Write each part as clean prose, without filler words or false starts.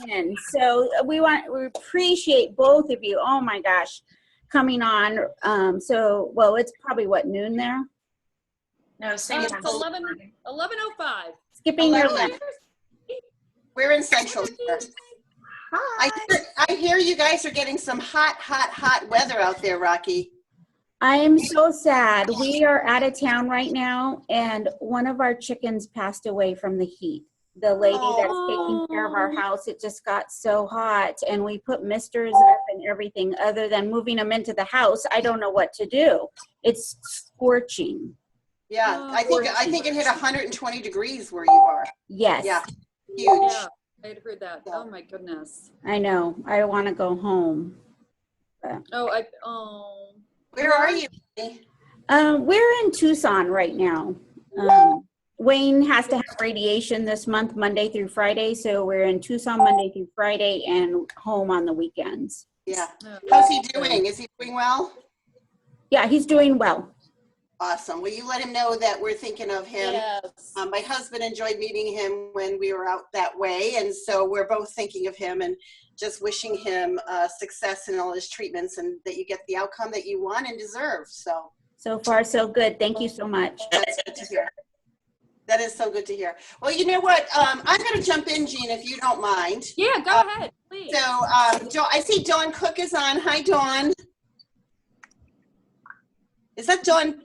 in. So we appreciate both of you. Oh my gosh, coming on. Well, it's probably what, noon there? No, same time. It's 11:05. Skipping your 11. lunch. We're in Central here. Hi. I hear you guys are getting some hot weather out there, Rocky. I am so sad. We are out of town right now, and one of our chickens passed away from the heat. The lady that's taking care of our house, it just got so hot, and we put misters up and everything. Other than moving them into the house, I don't know what to do. It's scorching. Yeah, I think it hit 120 degrees where you are. Yes. Yeah, huge. Yeah, I had heard that. Oh my goodness. I know. I want to go home. Where are you? We're in Tucson right now. Wayne has to have radiation this month, Monday through Friday. So we're in Tucson Monday through Friday and home on the weekends. Yeah. How's he doing? Is he doing well? Yeah, he's doing well. Awesome. Will you let him know that we're thinking of him? Yes. My husband enjoyed meeting him when we were out that way, and so we're both thinking of him and just wishing him success in all his treatments and that you get the outcome that you want and deserve. So far, so good. Thank you so much. That's good to hear. That is so good to hear. Well, you know what? I'm going to jump in, Jean, if you don't mind. Yeah, go ahead, please. So, I see Dawn Cook is on. Hi, Dawn. Is that Dawn?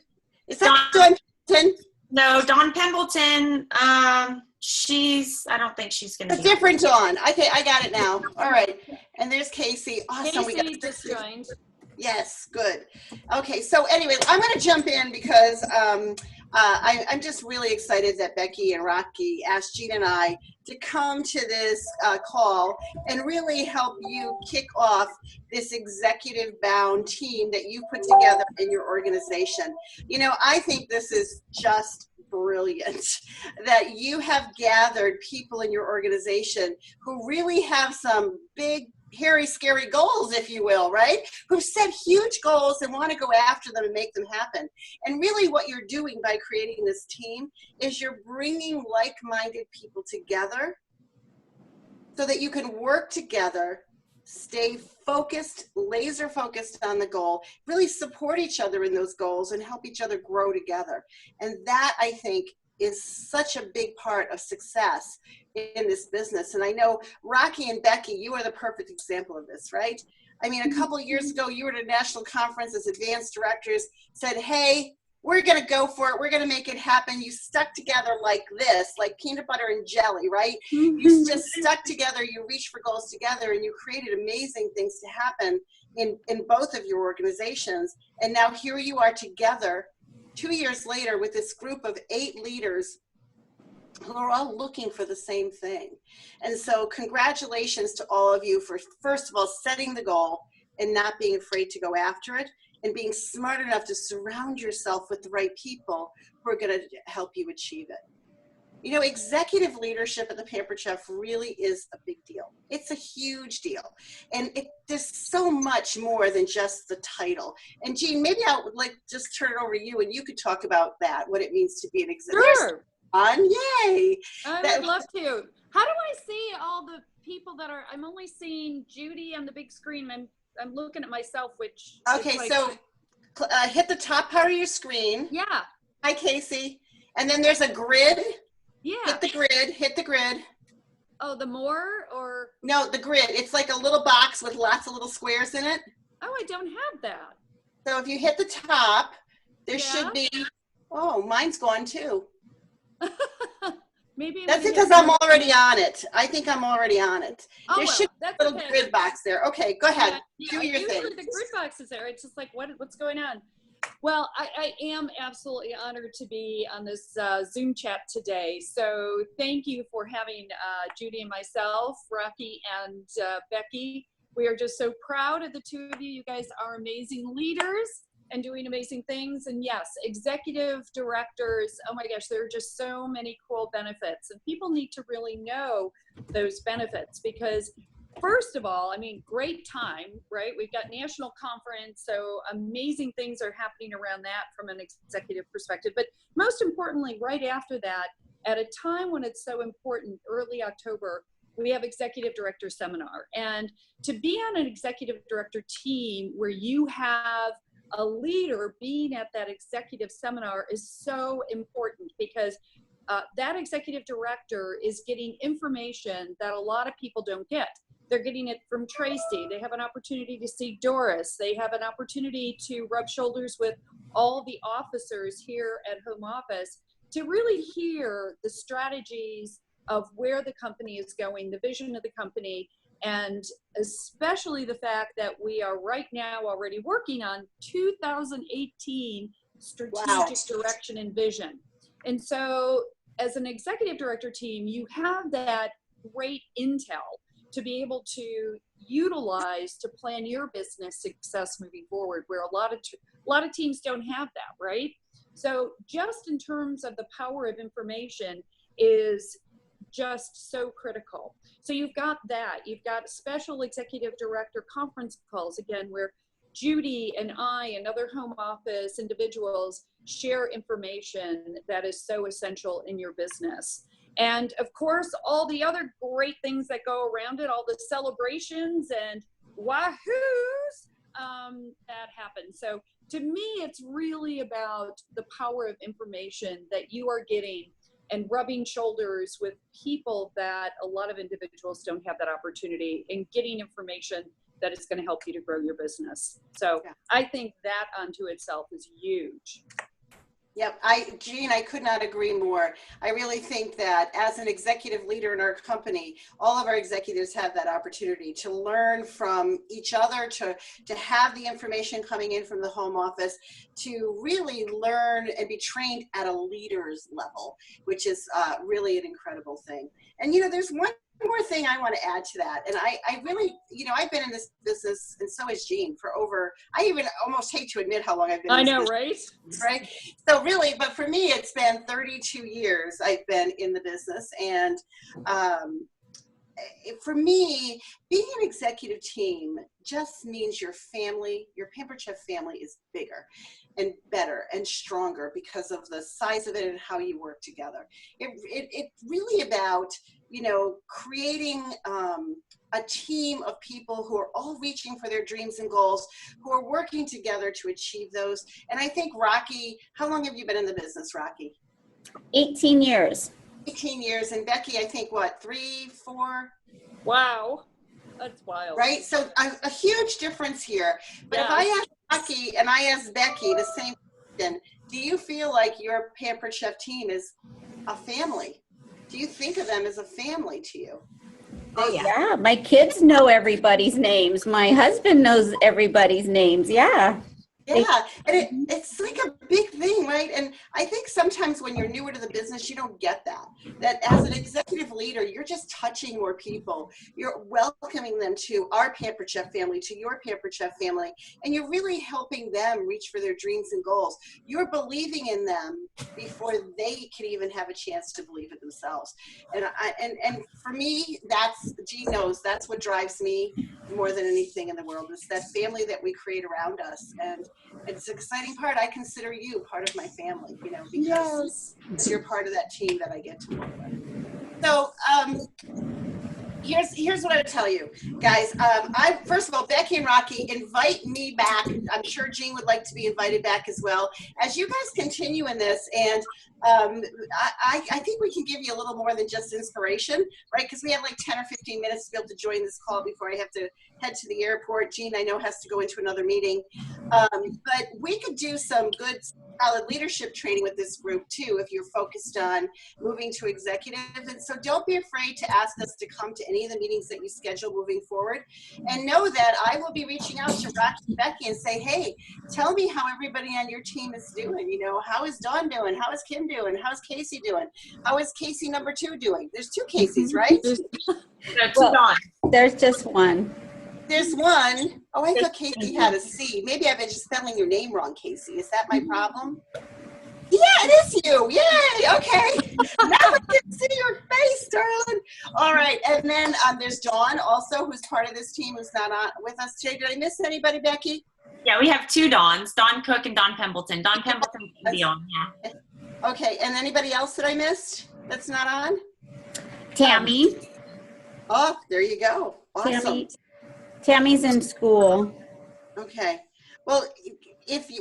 Is that Dawn Pendleton? No, Dawn Pendleton. I don't think she's going to A be. different Dawn. Okay, I got it now. All right. And there's Casey. Awesome. Casey just joined. Yes, good. Okay, so anyway, I'm going to jump in because I'm just really excited that Becky and Rocky asked Jean and I to come to this call and really help you kick off this executive bound team that you put together in your organization. You know, I think this is just brilliant that you have gathered people in your organization who really have some big, hairy, scary goals, if you will, right? Who've set huge goals and want to go after them and make them happen. And really what you're doing by creating this team is you're bringing like-minded people together so that you can work together, stay focused, laser focused on the goal, really support each other in those goals and help each other grow together. And that, I think, is such a big part of success in this business. And I know Rocky and Becky, you are the perfect example of this, right? I mean, a couple of years ago, you were at a national conference as advanced directors, said, hey, we're going to go for it. We're going to make it happen. You stuck together like this, like peanut butter and jelly, right? You just stuck together, you reached for goals together, and you created amazing things to happen in both of your organizations. And now here you are together 2 years later with this group of 8 leaders who are all looking for the same thing. And so congratulations to all of you for, first of all, setting the goal and not being afraid to go after it and being smart enough to surround yourself with the right people who are going to help you achieve it. You know, executive leadership at the Pampered Chef really is a big deal. It's a huge deal. And there's so much more than just the title. And Jean, maybe I'll just turn it over to you and you could talk about that, what it means to be an executive. Sure. Yay. I would love to. How do I see all the people that are, I'm only seeing Judy on the big screen. I'm looking at myself, which. Okay, so hit the top part of your screen. Yeah. Hi, Casey. And then there's a grid. Yeah. Hit the grid. Oh, the more or? No, the grid. It's like a little box with lots of little squares in it. Oh, I don't have that. So if you hit the top, there should be, oh, mine's gone too. Maybe that's because I'm already on it. I think I'm already on it. Oh, there should be a little grid box there. Okay, go ahead. Do your thing. The grid box is there. It's just like, what's going on? Well, I am absolutely honored to be on this Zoom chat today. So thank you for having Judy and myself, Rocky and Becky. We are just so proud of the two of you. You guys are amazing leaders and doing amazing things. And yes, executive directors, oh my gosh, there are just so many cool benefits. And people need to really know those benefits because first of all, I mean, great time, right? We've got national conference, so amazing things are happening around that from an executive perspective. But most importantly, right after that, at a time when it's so important, early October, we have executive director seminar. And to be on an executive director team where you have a leader being at that executive seminar is so important, because that executive director is getting information that a lot of people don't get. They're getting it from Tracy. They have an opportunity to see Doris. They have an opportunity to rub shoulders with all the officers here at home office to really hear the strategies of where the company is going, the vision of the company, and especially the fact that we are right now already working on 2018 strategic direction and vision. And so as an executive director team, you have that great intel to be able to utilize to plan your business success moving forward, where a lot of teams don't have that, right? So just in terms of the power of information is just so critical. So you've got that. You've got special executive director conference calls, again, where Judy and I and other home office individuals share information that is so essential in your business. And of course, all the other great things that go around it, all the celebrations and wahoos that happen. So to me, it's really about the power of information that you are getting and rubbing shoulders with people that a lot of individuals don't have that opportunity, and getting information that is going to help you to grow your business. So I think that unto itself is huge. Yep, Jean, I could not agree more. I really think that as an executive leader in our company, all of our executives have that opportunity to learn from each other, to have the information coming in from the home office, to really learn and be trained at a leader's level, which is really an incredible thing. And, you know, there's one more thing I want to add to that. And I really, you know, I've been in this business, and so has Jean, for over, I even almost hate to admit how long I've been in this business. Right? So really, but for me, it's been 32 years I've been in the business. And for me, being an executive team just means your family, your Pampered Chef family, is bigger and better and stronger because of the size of it and how you work together. It's really about, you know, creating a team of people who are all reaching for their dreams and goals, who are working together to achieve those. And I think, Rocky, how long have you been in the business, Rocky? 18 years. 18 years. And Becky, I think, what, 3, 4? Wow. That's wild. Right? So a huge difference here. But if I ask Rocky and I ask Becky the same question, do you feel like your Pampered Chef team is a family? Do you think of them as a family to you? Oh, yeah. My kids know everybody's names. My husband knows everybody's names. Yeah. Yeah, and it's like a big thing, right? And I think sometimes when you're newer to the business, you don't get that. That as an executive leader, you're just touching more people. You're welcoming them to our Pampered Chef family, to your Pampered Chef family, and you're really helping them reach for their dreams and goals. You're believing in them before they can even have a chance to believe it themselves. And for me, Jean knows that's what drives me more than anything in the world, is that family that we create around us. And it's an exciting part. I consider you part of my family, you know, because you're part of that team that I get to work with. So here's what I would tell you, guys. First of all, Becky and Rocky, invite me back. I'm sure Jean would like to be invited back as well. As you guys continue in this, and I think we can give you a little more than just inspiration, right? Because we have like 10 or 15 minutes to be able to join this call before I have to head to the airport. Jean, I know, has to go into another meeting. But we could do some good, solid leadership training with this group too, if you're focused on moving to executive. And so don't be afraid to ask us to come to any of the meetings that you schedule moving forward. And know that I will be reaching out to Rocky and Becky and say, hey, tell me how everybody on your team is doing. You know, how is Dawn doing? How is Kim doing? How's Casey doing? How is Casey number 2 doing? There's 2 Caseys, right? There's just one. There's one. Oh, I thought Casey had a C. Maybe I've been just spelling your name wrong, Casey. Is that my problem? Yeah, it is you. Yay. Okay. Now I can see your face, darling. All right. And then there's Dawn also, who's part of this team, who's not on with us today. Did I miss anybody, Becky? Yeah, we have 2 Dawns, Dawn Cook and Dawn Pembleton. Dawn Pembleton can be on, yeah. Okay. And anybody else that I missed that's not on? Tammy. Oh, there you go. Awesome. Tammy's in school. Okay. Well,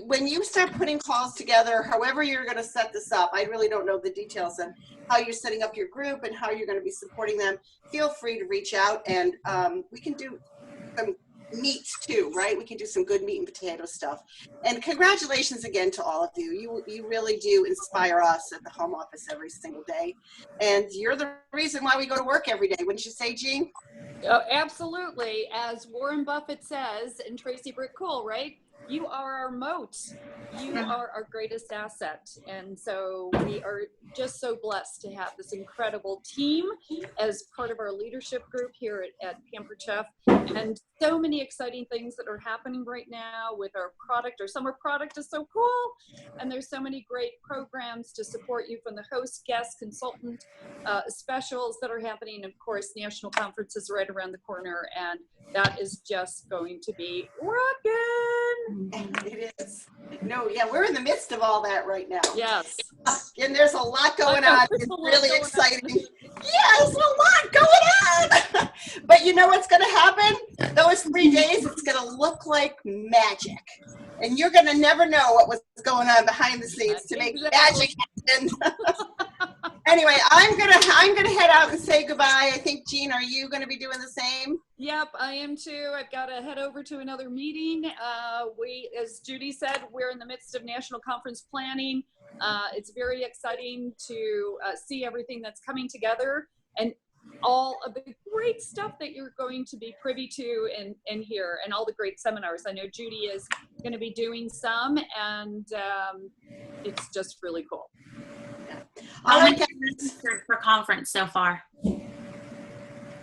when you start putting calls together, however you're going to set this up, I really don't know the details of how you're setting up your group and how you're going to be supporting them. Feel free to reach out, and we can do some meats too, right? We can do some good meat and potato stuff. And congratulations again to all of you. You really do inspire us at the home office every single day. And you're the reason why we go to work every day. Wouldn't you say, Jean? Oh, absolutely. As Warren Buffett says, and Tracy Brick Cole, right? You are our moat. You are our greatest asset. And so we are just so blessed to have this incredible team as part of our leadership group here at Pampered Chef. And so many exciting things that are happening right now with our product. Our summer product is so cool. And there's so many great programs to support you from the host, guest, consultant, specials that are happening. Of course, national conference is right around the corner, and that is just going to be rocking. It is. No, yeah, we're in the midst of all that right now. Yes. And there's a lot going I know, on. there's It's a lot really going on. exciting. Yeah, there's a lot going on. But you know what's going to happen? Those 3 days, it's going to look like magic. And you're going to never know what was going on behind the scenes to make magic happen. Anyway, I'm gonna head out and say goodbye. I think, Jean, are you going to be doing the same? Yep, I am too. I've got to head over to another meeting. As Judy said, we're in the midst of national conference planning. It's very exciting to see everything that's coming together and all of the great stuff that you're going to be privy to and hear, and all the great seminars. I know Judy is going to be doing some, and it's just really cool. All How right, many are registered for conference so far?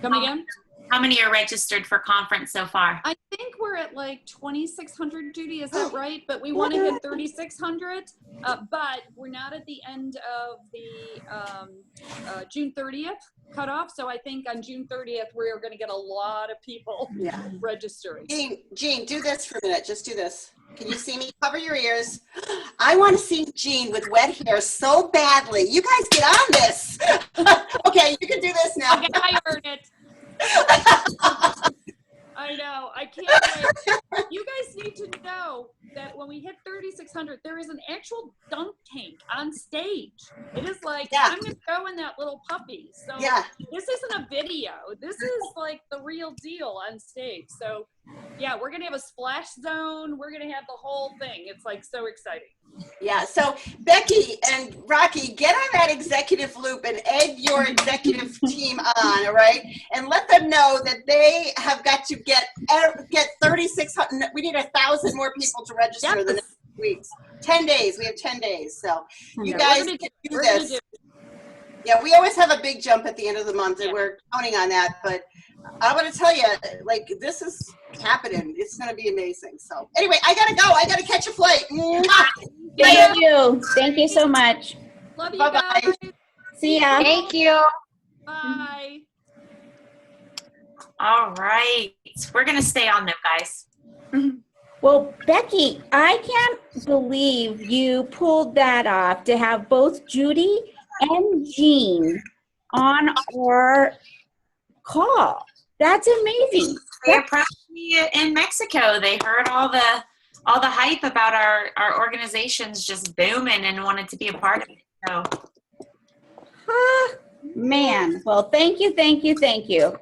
Come again? How many are registered for conference so far? I think we're at like 2,600, Judy, is that right? But we want to hit 3,600, but we're not at the end of the June 30th cutoff. So I think on June 30th, we're going to get a lot of people registering. Jean, do this for a minute. Just do this. Can you see me? Cover your ears. I want to see Jean with wet hair so badly. You guys get on this. Okay, you can do this now. Okay, I heard it. I know. I can't wait. You guys need to know that when we hit 3,600, there is an actual dunk tank on stage. It is like, Yeah. I'm going to go in that little puppy. So Yeah. this isn't a video. This is like the real deal on stage. So yeah, we're going to have a splash zone. We're going to have the whole thing. It's like so exciting. Yeah, so Becky and Rocky, get on that executive loop and egg your executive team on, all right? And let them know that they have got to get 3,600. We need 1,000 more people to register Yep. the next weeks. 10 days. We have 10 days. So you Yeah, guys we're gonna can do We're going to this. do Yeah, we always have a big jump at the end of the month, and Yeah. we're counting on that. But I want to tell you, like, this is happening. It's going to be amazing. So anyway, I got to go. I got to catch a flight. Mwah! Thank you. Thank you so much. Love you Bye-bye. guys. See ya. Thank you. Bye. All right. We're going to stay on them, guys. Well, Becky, I can't believe you pulled that off to have both Judy and Jean on our call. That's amazing. They approached me in Mexico. They heard all the hype about our organizations just booming and wanted to be a part of it. So Ah, man. Well, thank you, thank you, thank you.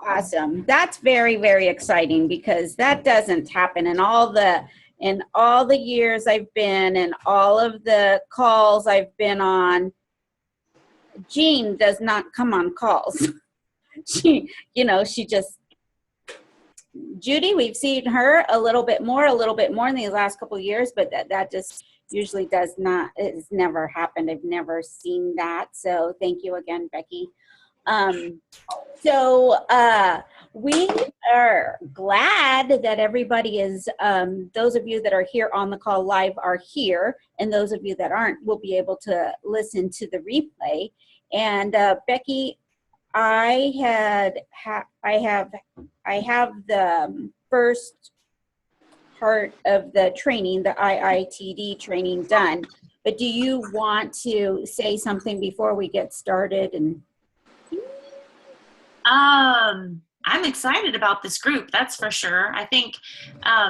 Awesome. That's very, very exciting because that doesn't happen in all the years I've been and all of the calls I've been on. Jean does not come on calls. She just, Judy, we've seen her a little bit more in these last couple of years, but that just usually it's never happened. I've never seen that. So thank you again, Becky. We are glad that everybody is, those of you that are here on the call live are here, and those of you that aren't will be able to listen to the replay. And Becky, I have the first part of the training, the IITD training done, but do you want to say something before we get started? And I'm excited about this group, that's for sure. I think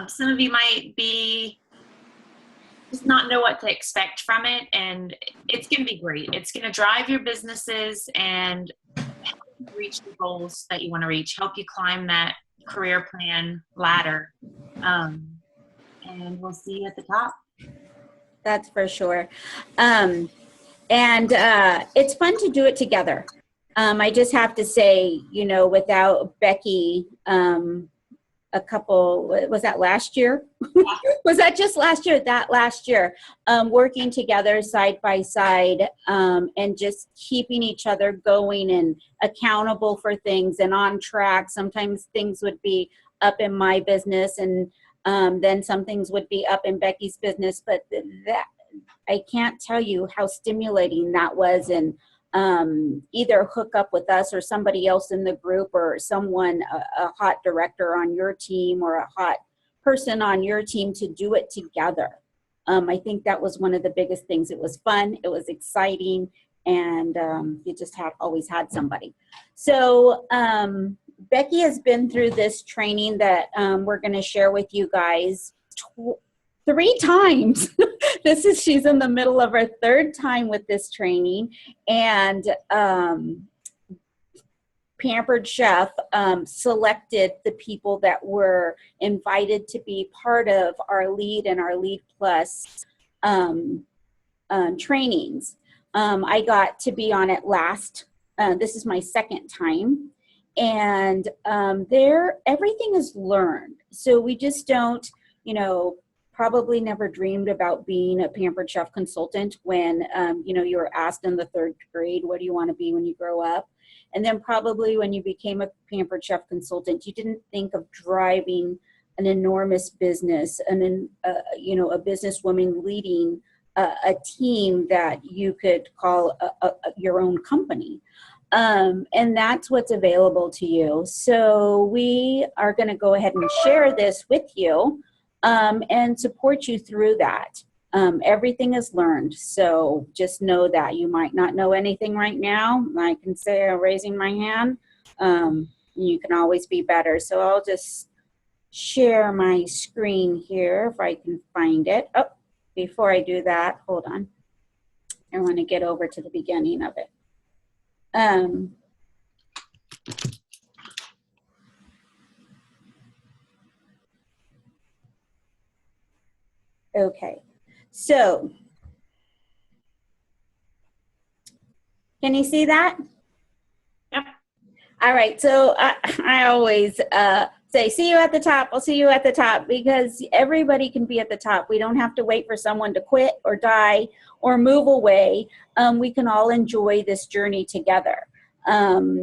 some of you might be just not know what to expect from it, and it's going to be great. It's going to drive your businesses and help you reach the goals that you want to reach, help you climb that career plan ladder. And we'll see you at the top. That's for sure. And it's fun to do it together. I just have to say, you know, without Becky, was that last year? Was that just last year? That last year, working together side by side, and just keeping each other going and accountable for things and on track. Sometimes things would be up in my business, and then some things would be up in Becky's business, but that I can't tell you how stimulating that was. And either hook up with us or somebody else in the group, or someone, a hot director on your team or a hot person on your team, to do it together. I think that was one of the biggest things. It was fun, it was exciting, and you just always had somebody. So Becky has been through this training that we're going to share with you guys 3 times. She's in the middle of her 3rd time with this training, and Pampered Chef selected the people that were invited to be part of our Lead and our Lead Plus trainings. I got to be on it last. This is my 2nd time, and everything is learned. So we just don't, you know, probably never dreamed about being a Pampered Chef consultant when, you know, you were asked in the 3rd grade, what do you want to be when you grow up? And then probably when you became a Pampered Chef consultant, you didn't think of driving an enormous business, and you know, a businesswoman leading a team that you could call your own company. And that's what's available to you. So we are going to go ahead and share this with you. And support you through that. Everything is learned, so just know that. You might not know anything right now. I can say, raising my hand, you can always be better. So I'll just share my screen here if I can find it. Oh, before I do that, hold on. I want to get over to the beginning of it. Okay, so can you see that? Yep. All right, so I always say, see you at the top, I'll see you at the top, because everybody can be at the top. We don't have to wait for someone to quit or die or move away. We can all enjoy this journey together.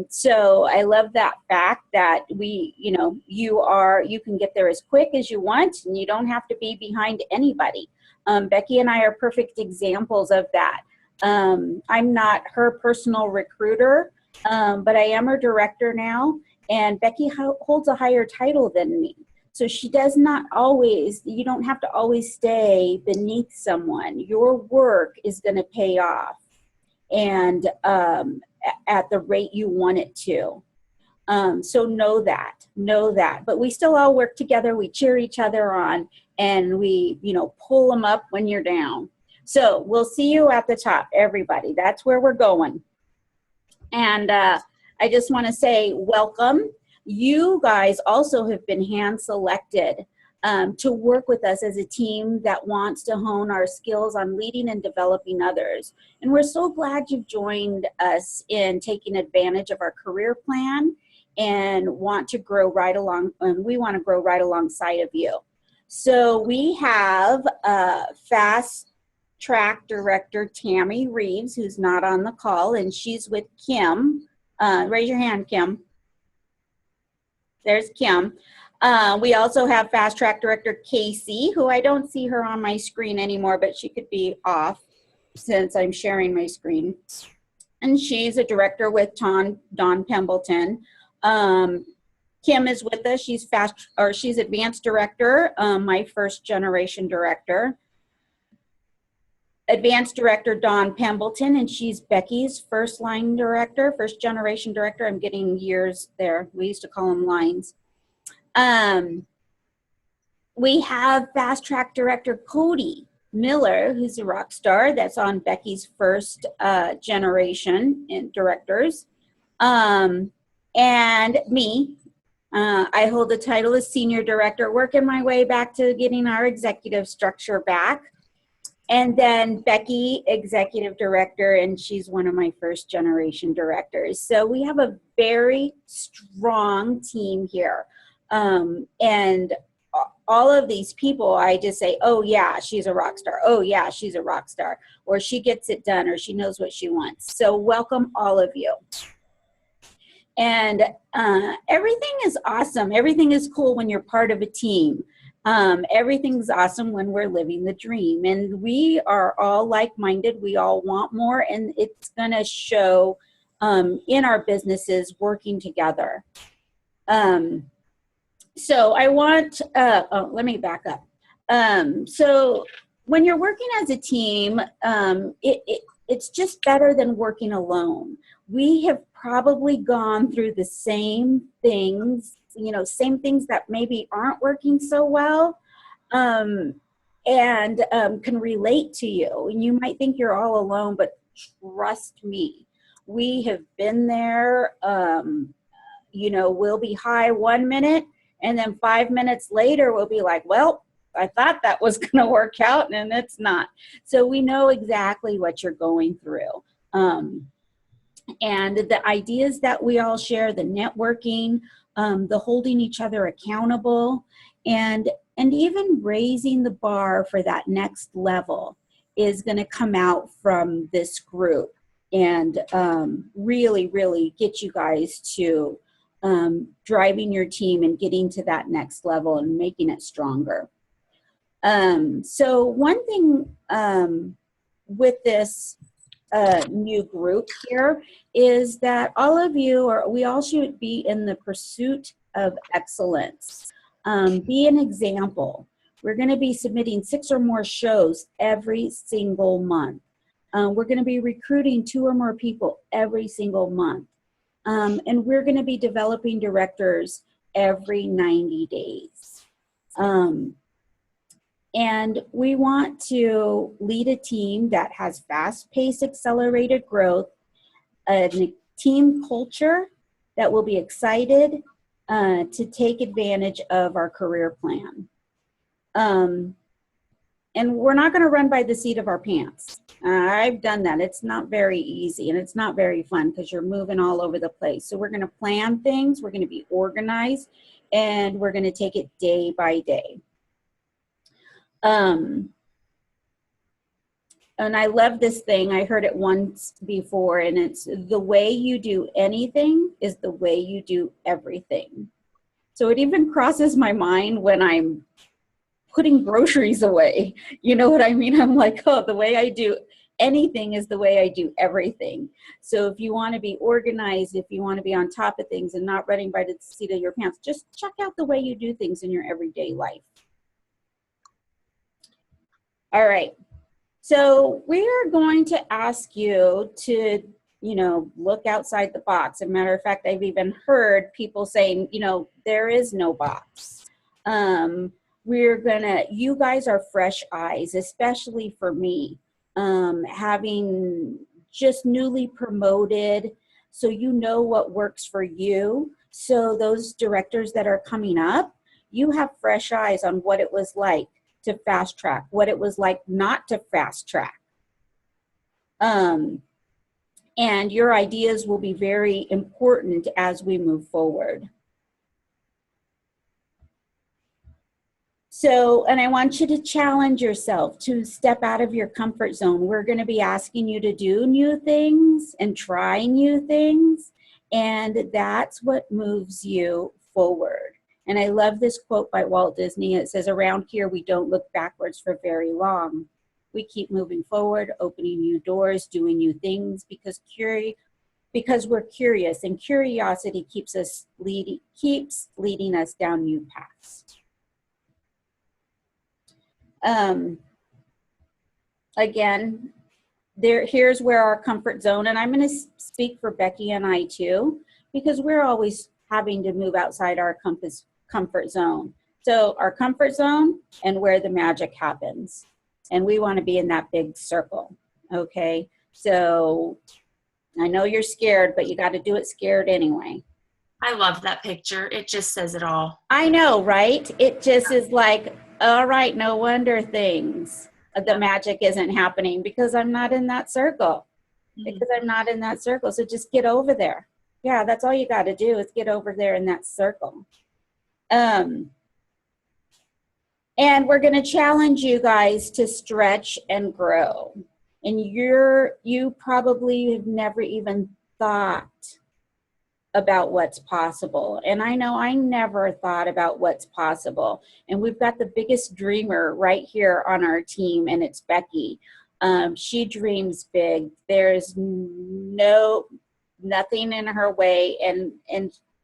So I love that fact that you know, you can get there as quick as you want, and you don't have to be behind anybody. Becky and I are perfect examples of that. I'm not her personal recruiter, but I am her director now, and Becky holds a higher title than me. So she does not always, you don't have to always stay beneath someone. Your work is going to pay off, and at the rate you want it to. So know that. But we still all work together. We cheer each other on, and we, you know, pull them up when you're down. So we'll see you at the top, everybody. That's where we're going. And I just want to say welcome. You guys also have been hand selected to work with us as a team that wants to hone our skills on leading and developing others. And we're so glad you've joined us in taking advantage of our career plan and want to grow right along, and we want to grow right alongside of you. So we have Fast Track Director Tammy Reeves, who's not on the call, and she's with Kim. Raise your hand, Kim. There's Kim. We also have Fast Track Director Casey, who I don't see her on my screen anymore, but she could be off since I'm sharing my screen. And she's a director with Dawn Pembleton. Kim is with us. She's she's Advanced Director, my first generation director. Advanced Director Dawn Pembleton, and she's Becky's first line director, first generation director. I'm getting years there. We used to call them lines. We have Fast Track Director Cody Miller, who's a rock star. That's on Becky's first generation in directors. And me, I hold the title of Senior Director, working my way back to getting our executive structure back. And then Becky, Executive Director, and she's one of my first generation directors. So we have a very strong team here. And all of these people, I just say, oh yeah, she's a rock star. Oh yeah, she's a rock star. Or she gets it done, or she knows what she wants. So welcome all of you. And everything is awesome. Everything is cool when you're part of a team. Everything's awesome when we're living the dream. And we are all like-minded. We all want more, and it's gonna show in our businesses working together. So I want, let me back up. So when you're working as a team, it's just better than working alone. We have probably gone through the same things, same things that maybe aren't working so well, and can relate to you. And you might think you're all alone, but trust me, we have been there. We'll be high 1 minute, and then 5 minutes later, we'll be like, well, I thought that was going to work out, and it's not. So we know exactly what you're going through. And the ideas that we all share, the networking, the holding each other accountable, and even raising the bar for that next level is going to come out from this group and really, really get you guys to driving your team and getting to that next level and making it stronger. So one thing with this new group here is that all of you, we all should be in the pursuit of excellence. Be an example. We're going to be submitting 6 or more shows every single month. We're going to be recruiting 2 or more people every single month. And we're going to be developing directors every 90 days. And we want to lead a team that has fast-paced, accelerated growth, a team culture that will be excited to take advantage of our career plan. And we're not going to run by the seat of our pants. I've done that. It's not very easy, and it's not very fun because you're moving all over the place. So we're going to plan things, we're going to be organized, and we're going to take it day by day. And I love this thing. I heard it once before, and it's the way you do anything is the way you do everything. So it even crosses my mind when I'm putting groceries away. You know what I mean? I'm like, oh, the way I do anything is the way I do everything. So if you want to be organized, if you want to be on top of things and not running by the seat of your pants, just check out the way you do things in your everyday life. All right. So we are going to ask you to, look outside the box. As a matter of fact, I've even heard people saying, there is no box. You guys are fresh eyes, especially for me, having just newly promoted, so you know what works for you. So those directors that are coming up, you have fresh eyes on what it was like to fast track, what it was like not to fast track. And your ideas will be very important as we move forward. So, and I want you to challenge yourself to step out of your comfort zone. We're going to be asking you to do new things and try new things, and that's what moves you forward. And I love this quote by Walt Disney. It says, around here, we don't look backwards for very long. We keep moving forward, opening new doors, doing new things because we're curious, and curiosity keeps leading us down new paths. again, here's where our comfort zone, and I'm going to speak for Becky and I too, because we're always having to move outside our comfort zone. So our comfort zone and where the magic happens. And we want to be in that big circle. Okay. So I know you're scared, but you got to do it scared anyway. I love that picture. It just says it all. I know, right? It just is like, all right, no wonder the magic isn't happening because I'm not in that circle. Because I'm not in that circle. So just get over there. Yeah, that's all you got to do is get over there in that circle. And we're going to challenge you guys to stretch and grow. And you probably have never even thought about what's possible. And I know I never thought about what's possible. And we've got the biggest dreamer right here on our team, and it's Becky. She dreams big. There's nothing in her way, and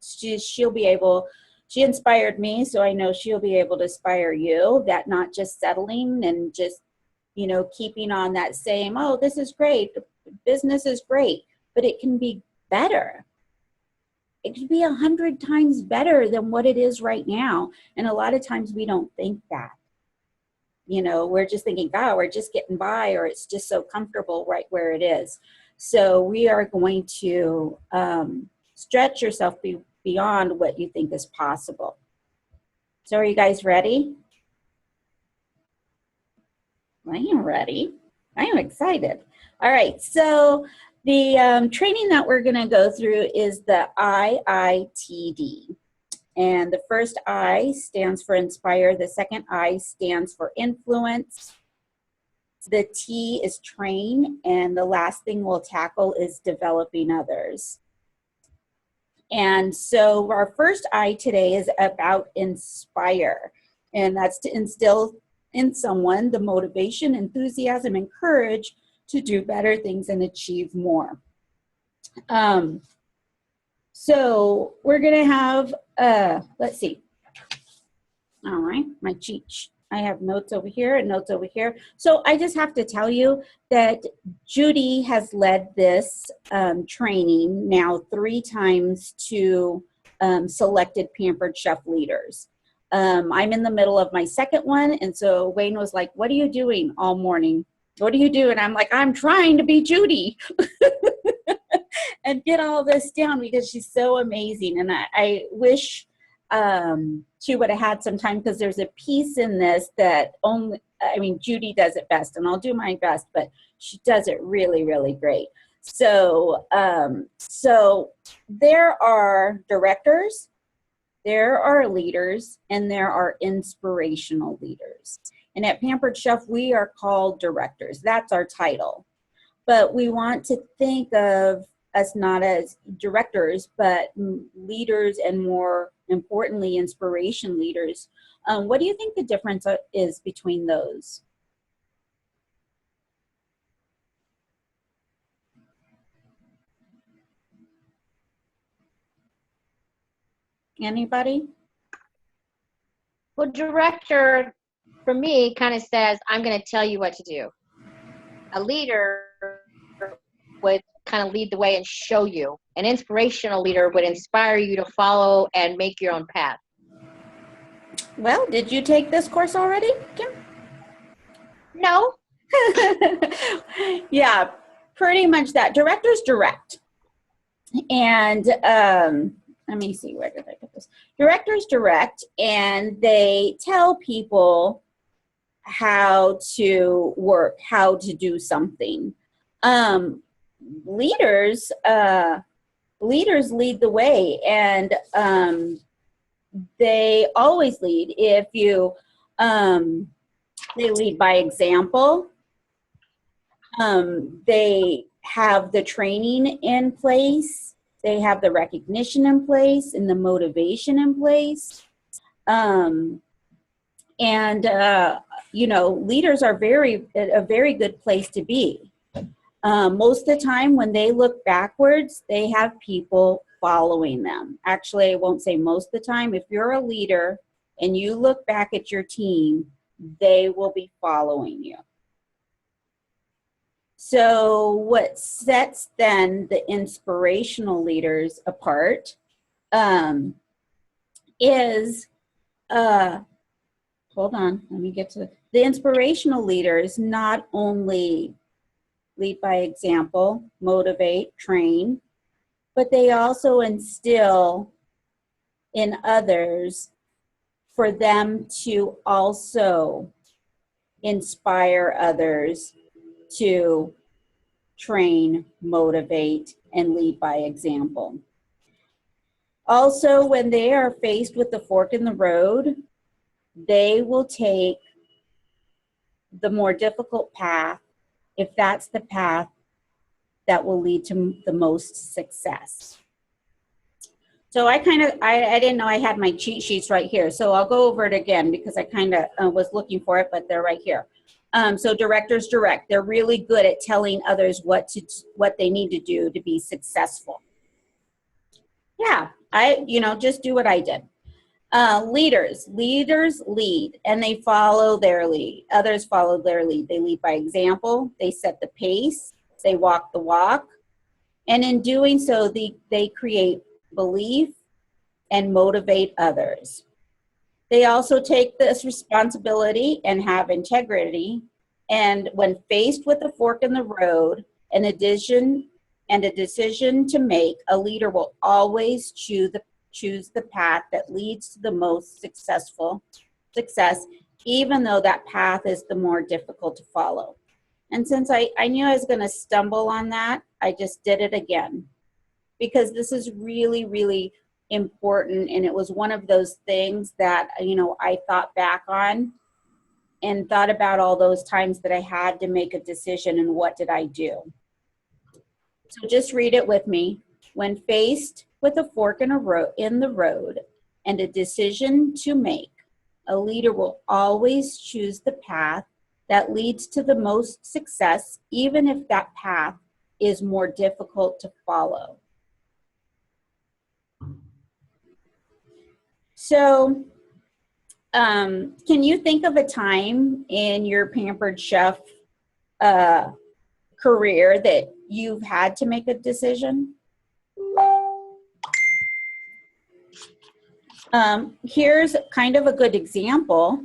she'll be able. She inspired me, so I know she'll be able to inspire you. That not just settling and just, keeping on that same. Oh, this is great. Business is great, but it can be better. It could be 100 times better than what it is right now. And a lot of times we don't think that. We're just thinking, God, we're just getting by, or it's just so comfortable right where it is. So we are going to stretch yourself beyond what you think is possible. So are you guys ready? I am ready. I am excited. All right. So the training that we're going to go through is the IITD. And the first I stands for inspire. The second I stands for influence. The T is train. And the last thing we'll tackle is developing others. And so our first I today is about inspire. And that's to instill in someone the motivation, enthusiasm, and courage to do better things and achieve more. So we're going to have, let's see. All right, my cheat sheet. I have notes over here and notes over here. So I just have to tell you that Judy has led this training now 3 times to selected Pampered Chef leaders. I'm in the middle of my second one, and so Wayne was like, what are you doing all morning? What do you do? And I'm like, I'm trying to be Judy and get all this down because she's so amazing. And I wish she would have had some time, because there's a piece in this that Judy does it best, and I'll do my best, but she does it really, really great. So, so there are directors, there are leaders, and there are inspirational leaders. And at Pampered Chef, we are called directors. That's our title. But we want to think of us not as directors, but leaders, and more importantly, inspiration leaders. What do you think the difference is between those? Anybody? Well, director, for me, kind of says, I'm going to tell you what to do. A leader would kind of lead the way and show you. An inspirational leader would inspire you to follow and make your own path. Well, did you take this course already, Kim? No. Yeah, pretty much that. Directors direct. And let me see, where did I put this? Directors direct, and they tell people how to work, how to do something. Leaders lead the way, and they always lead. If you, they lead by example. They have the training in place. They have the recognition in place and the motivation in place. Leaders are a very good place to be. Most of the time when they look backwards, they have people following them. Actually, I won't say most of the time. If you're a leader and you look back at your team, they will be following you. So what sets then the inspirational leaders apart is, hold on, let me get to the inspirational leaders not only lead by example, motivate, train, but they also instill in others for them to also inspire others to train, motivate, and lead by example. Also, when they are faced with the fork in the road, they will take the more difficult path if that's the path that will lead to the most success. So I didn't know I had my cheat sheets right here. So I'll go over it again because I kind of was looking for it, but they're right here. So directors direct. They're really good at telling others what they need to do to be successful. Yeah, just do what I did. Leaders lead and they follow their lead. Others follow their lead. They lead by example. They set the pace. They walk the walk. And in doing so, they create belief and motivate others. They also take this responsibility and have integrity. And when faced with a fork in the road and a decision to make, a leader will always choose the path that leads to the most success, even though that path is the more difficult to follow. And since I knew I was going to stumble on that, I just did it again. Because this is really, really important. And it was one of those things that, I thought back on and thought about all those times that I had to make a decision and what did I do. So just read it with me. When faced with a fork in the road and a decision to make, a leader will always choose the path that leads to the most success, even if that path is more difficult to follow. So, can you think of a time in your Pampered Chef career that you've had to make a decision? Here's kind of a good example.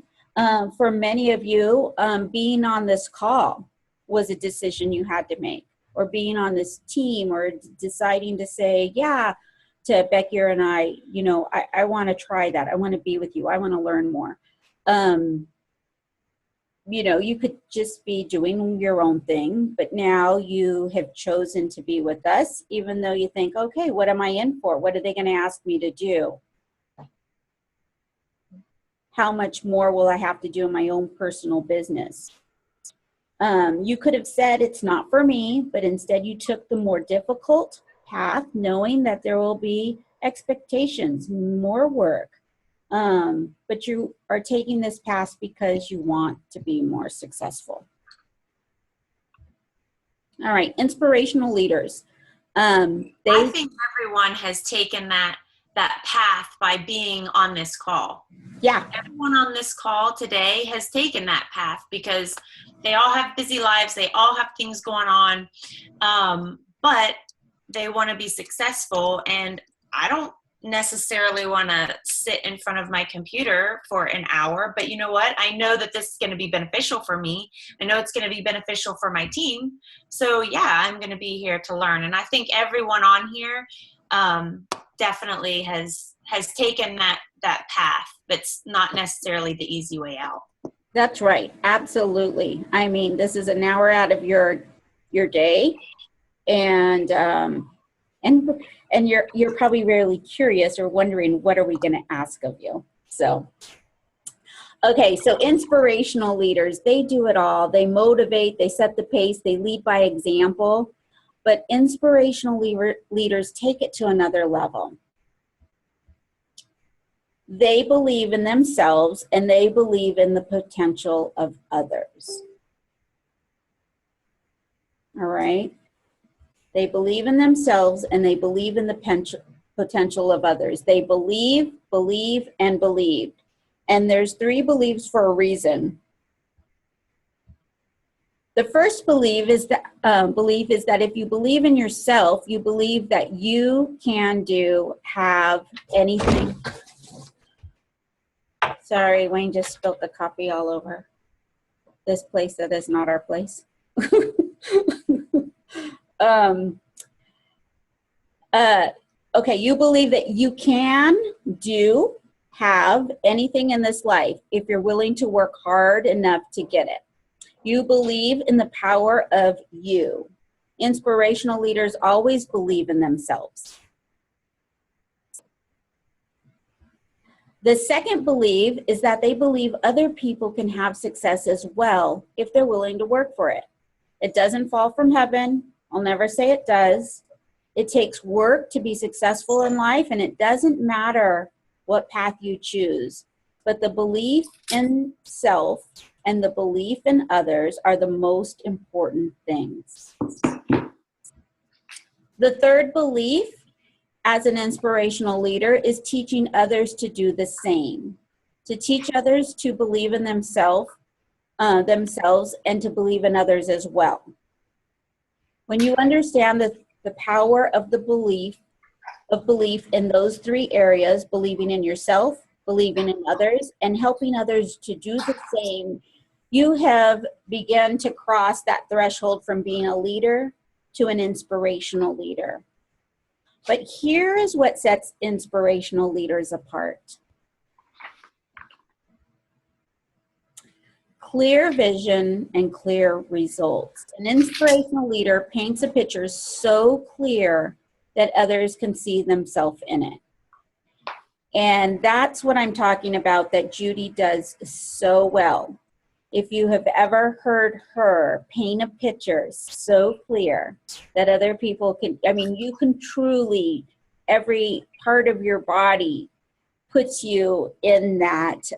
For many of you, being on this call was a decision you had to make, or being on this team, or deciding to say, yeah, to Becky and I want to try that. I want to be with you. I want to learn more. You could just be doing your own thing, but now you have chosen to be with us, even though you think, okay, what am I in for? What are they going to ask me to do? How much more will I have to do in my own personal business? You could have said it's not for me, but instead you took the more difficult path, knowing that there will be expectations, more work. But you are taking this path because you want to be more successful. All right, inspirational leaders. I think everyone has taken that path by being on this call. Yeah. Everyone on this call today has taken that path because they all have busy lives. They all have things going on. But they want to be successful. And I don't necessarily want to sit in front of my computer for an hour. But you know what? I know that this is going to be beneficial for me. I know it's going to be beneficial for my team. So yeah, I'm going to be here to learn. And I think everyone on here definitely has taken that path that's not necessarily the easy way out. That's right. Absolutely. I mean, this is an hour out of your day, and you're probably really curious or wondering, what are we going to ask of you? So, okay. So inspirational leaders, they do it all. They motivate, they set the pace, they lead by example, but inspirational leaders take it to another level. They believe in themselves and they believe in the potential of others. All right. They believe in themselves and they believe in the potential of others. They believe, and believed. And there's 3 beliefs for a reason. The first belief is that if you believe in yourself, you believe that you can have anything. Sorry, Wayne just spilled the coffee all over this place that is not our place. Okay, you believe that you can have anything in this life if you're willing to work hard enough to get it. You believe in the power of you. Inspirational leaders always believe in themselves. The second belief is that they believe other people can have success as well if they're willing to work for it. It doesn't fall from heaven. I'll never say it does. It takes work to be successful in life, and it doesn't matter what path you choose. But the belief in self and the belief in others are the most important things. The third belief as an inspirational leader is teaching others to do the same, to teach others to believe in themselves and to believe in others as well. When you understand the power of the belief in those three areas, believing in yourself, believing in others, and helping others to do the same, you have begun to cross that threshold from being a leader to an inspirational leader. But here is what sets inspirational leaders apart. Clear vision and clear results. An inspirational leader paints a picture so clear that others can see themselves in it. And that's what I'm talking about that Judy does so well. If you have ever heard her paint a picture so clear that other people can, you can truly, every part of your body puts you in that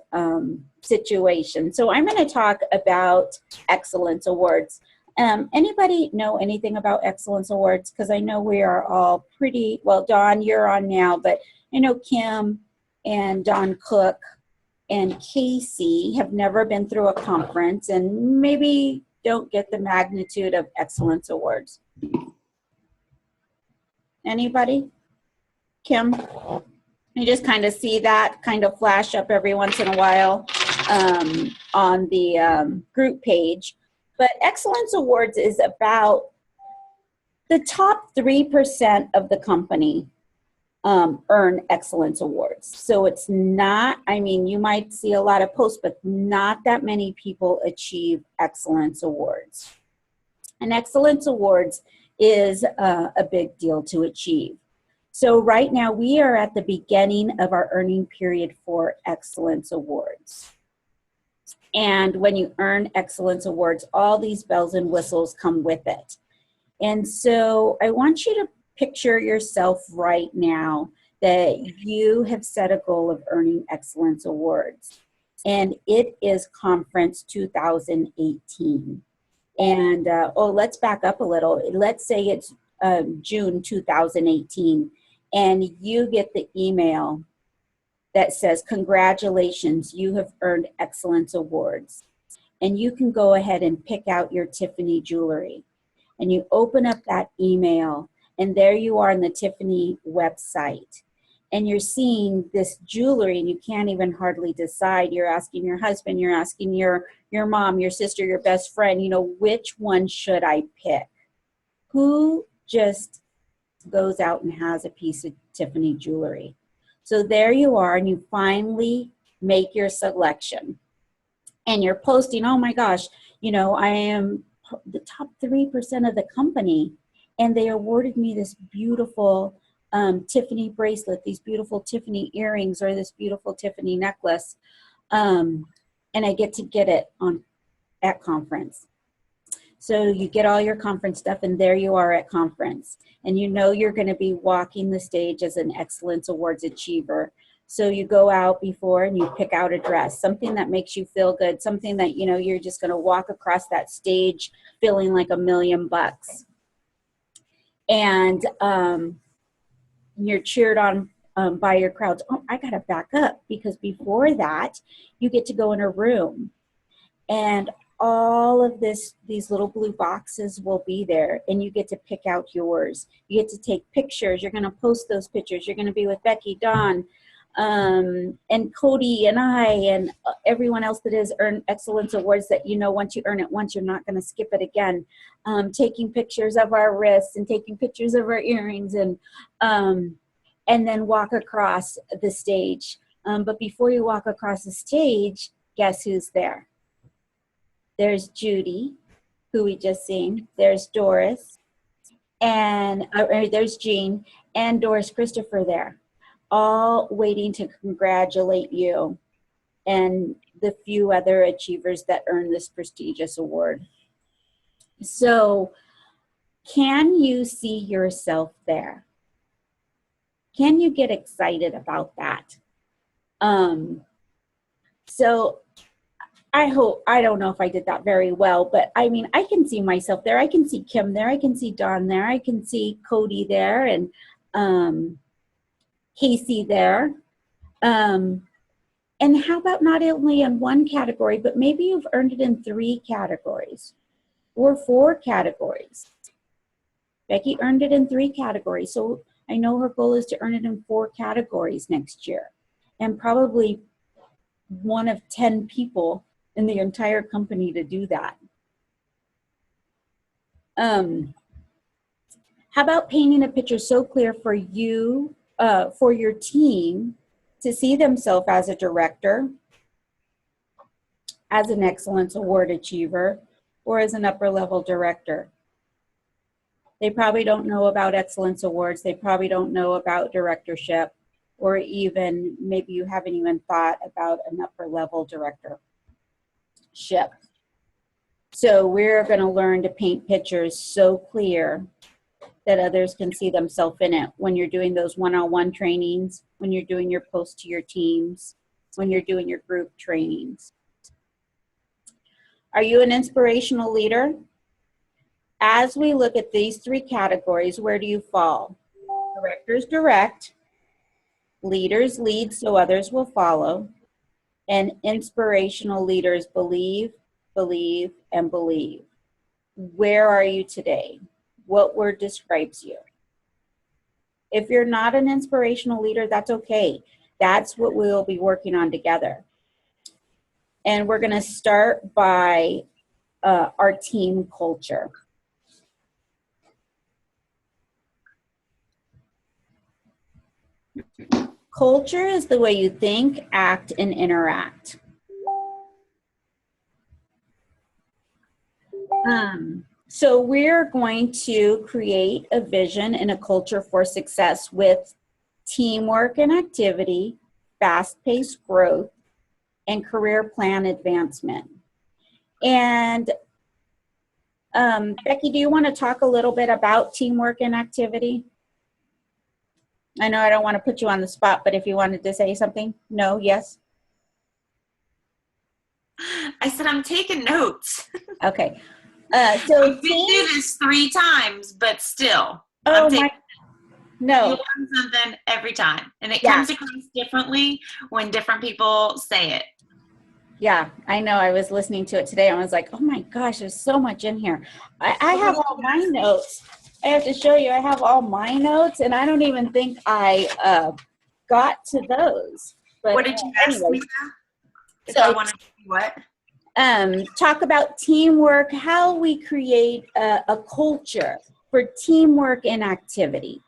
situation. So I'm going to talk about Excellence Awards. Anybody know anything about Excellence Awards? Because I know we are all pretty, well, Dawn, you're on now, but I know Kim and Don Cook and Casey have never been through a conference and maybe don't get the magnitude of Excellence Awards. Anybody? Kim? You just kind of see that kind of flash up every once in a while on the group page. But Excellence Awards is about the top 3% of the company earn Excellence Awards. So it's not, you might see a lot of posts, but not that many people achieve Excellence Awards. And Excellence Awards is a big deal to achieve. So right now we are at the beginning of our earning period for Excellence Awards. And when you earn Excellence Awards, all these bells and whistles come with it. And so I want you to picture yourself right now that you have set a goal of earning Excellence Awards. And it is Conference 2018. And, let's back up a little. Let's say it's June 2018, and you get the email that says, congratulations, you have earned Excellence Awards. And you can go ahead and pick out your Tiffany jewelry. And you open up that email, and there you are on the Tiffany website. And you're seeing this jewelry, and you can't even hardly decide. You're asking your husband, you're asking your mom, your sister, your best friend, which one should I pick? Who just goes out and has a piece of Tiffany jewelry? So there you are, and you finally make your selection. And you're posting, oh my gosh, I am the top 3% of the company, and they awarded me this beautiful Tiffany bracelet, these beautiful Tiffany earrings, or this beautiful Tiffany necklace. And I get to get it at conference. So you get all your conference stuff, and there you are at conference. And you're going to be walking the stage as an Excellence Awards achiever. So you go out before and you pick out a dress, something that makes you feel good, something that, you're just going to walk across that stage feeling like $1,000,000. And you're cheered on by your crowds. Oh, I got to back up, because before that, you get to go in a room. And all of these little blue boxes will be there, and you get to pick out yours. You get to take pictures. You're going to post those pictures. You're going to be with Becky, Dawn, and Cody and I and everyone else that has earned excellence awards that, once you earn it once, you're not going to skip it again. Taking pictures of our wrists and taking pictures of our earrings and then walk across the stage. But before you walk across the stage, guess who's there? There's Judy, who we just seen. There's Doris, and there's Jean and Doris Christopher there, all waiting to congratulate you and the few other achievers that earn this prestigious award. So, can you see yourself there? Can you get excited about that? So I don't know if I did that very well, but I mean, I can see myself there. I can see Kim there. I can see Dawn there. I can see Cody there and Casey there. And how about not only in one category, but maybe you've earned it in 3 categories or 4 categories. Becky earned it in 3 categories. So I know her goal is to earn it in 4 categories next year, and probably one of 10 people in the entire company to do that. How about painting a picture so clear for you, for your team to see themselves as a director, as an Excellence Award achiever, or as an upper level director? They probably don't know about Excellence Awards. They probably don't know about directorship, or even maybe you haven't even thought about an upper level directorship. So we're going to learn to paint pictures so clear that others can see themselves in it when you're doing those one-on-one trainings, when you're doing your post to your teams, when you're doing your group trainings. Are you an inspirational leader? As we look at these 3 categories, where do you fall? Directors direct, leaders lead so others will follow, and inspirational leaders believe, believe, and believe. Where are you today? What word describes you? If you're not an inspirational leader, that's okay. That's what we'll be working on together. And we're going to start by our team culture. Culture is the way you think, act, and interact. So we're going to create a vision and a culture for success with teamwork and activity, fast-paced growth, and career plan advancement. And Becky, do you want to talk a little bit about teamwork and activity? I know I don't want to put you on the spot, but if you wanted to say something, no, yes? I said I'm taking notes. Okay. So I've been through this 3 times, but still. oh I'm my, You no, learn something every time. And it Yeah. comes across differently when different people say it. yeah, I know. I was listening to it today. I was like, oh my gosh, there's so much in here. I have all my notes. I have to show you, I have all my notes, and I don't even think I got to those. But What did you ask me? anyways, If So- I wanted to do what? talk about teamwork, how we create a culture for teamwork and activity.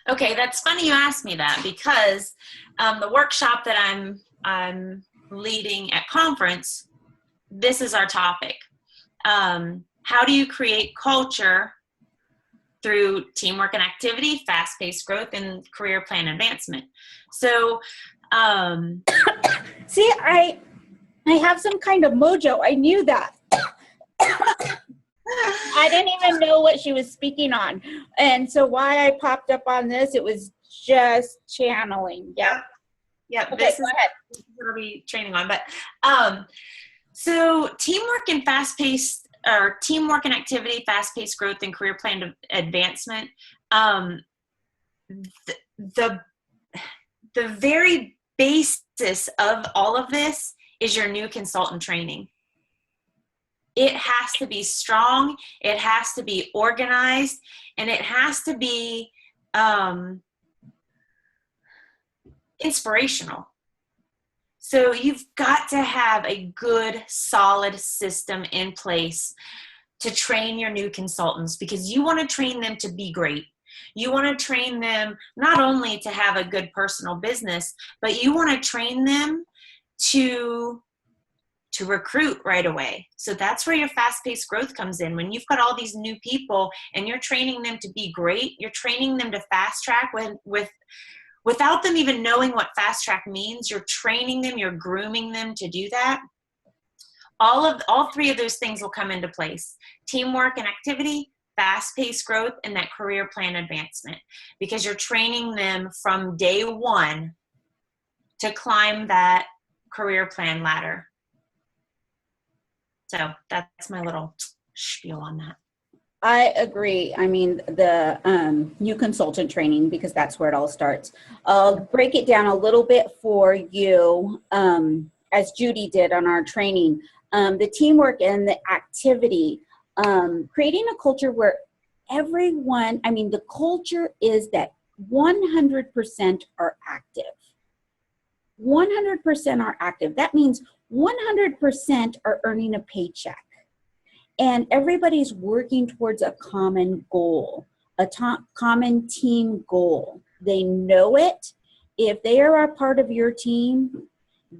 Okay, that's funny you asked me that, because the workshop that I'm leading at conference, this is our topic. How do you create culture through teamwork and activity, fast-paced growth, and career plan advancement? So, See, I have some kind of mojo. I knew that. I didn't even know what she was speaking on. And so why I popped up on this, it was just channeling. Yeah. yeah, Okay, this go is ahead. what I'll be training on. But so teamwork and fast-paced, or teamwork and activity, fast-paced growth, and career plan advancement. The very basis of all of this is your new consultant training. it has to be strong, it has to be organized, and it has to be inspirational. So you've got to have a good, solid system in place to train your new consultants, because you want to train them to be great. You want to train them not only to have a good personal business, but you want to train them to recruit right away. So that's where your fast-paced growth comes in. When you've got all these new people and you're training them to be great, you're training them to fast track without them even knowing what fast track means. You're training them, you're grooming them to do that. All three of those things will come into place: teamwork and activity, fast-paced growth, and that career plan advancement, because you're training them from day one to climb that career plan ladder. So that's my little spiel on that. I agree. I mean, the new consultant training, because that's where it all starts. I'll break it down a little bit for you, as Judy did on our training. The teamwork and the activity, creating a culture where everyone, I mean, the culture is that 100% are active. 100% are active. That means 100% are earning a paycheck. And everybody's working towards a common goal, a common team goal. They know it. If they are a part of your team,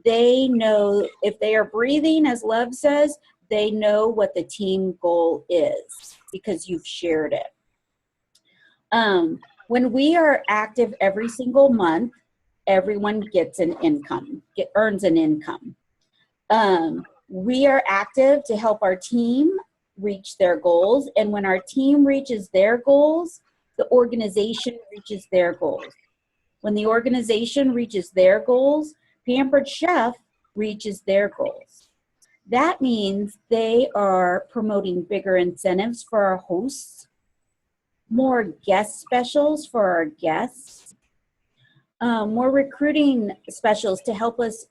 they know, if they are breathing, as Love says, they know what the team goal is because you've shared it. When we are active every single month, everyone gets an income, earns an income. We are active to help our team reach their goals. And when our team reaches their goals, the organization reaches their goals. When the organization reaches their goals, Pampered Chef reaches their goals. That means they are promoting bigger incentives for our hosts, more guest specials for our guests, more recruiting specials to help us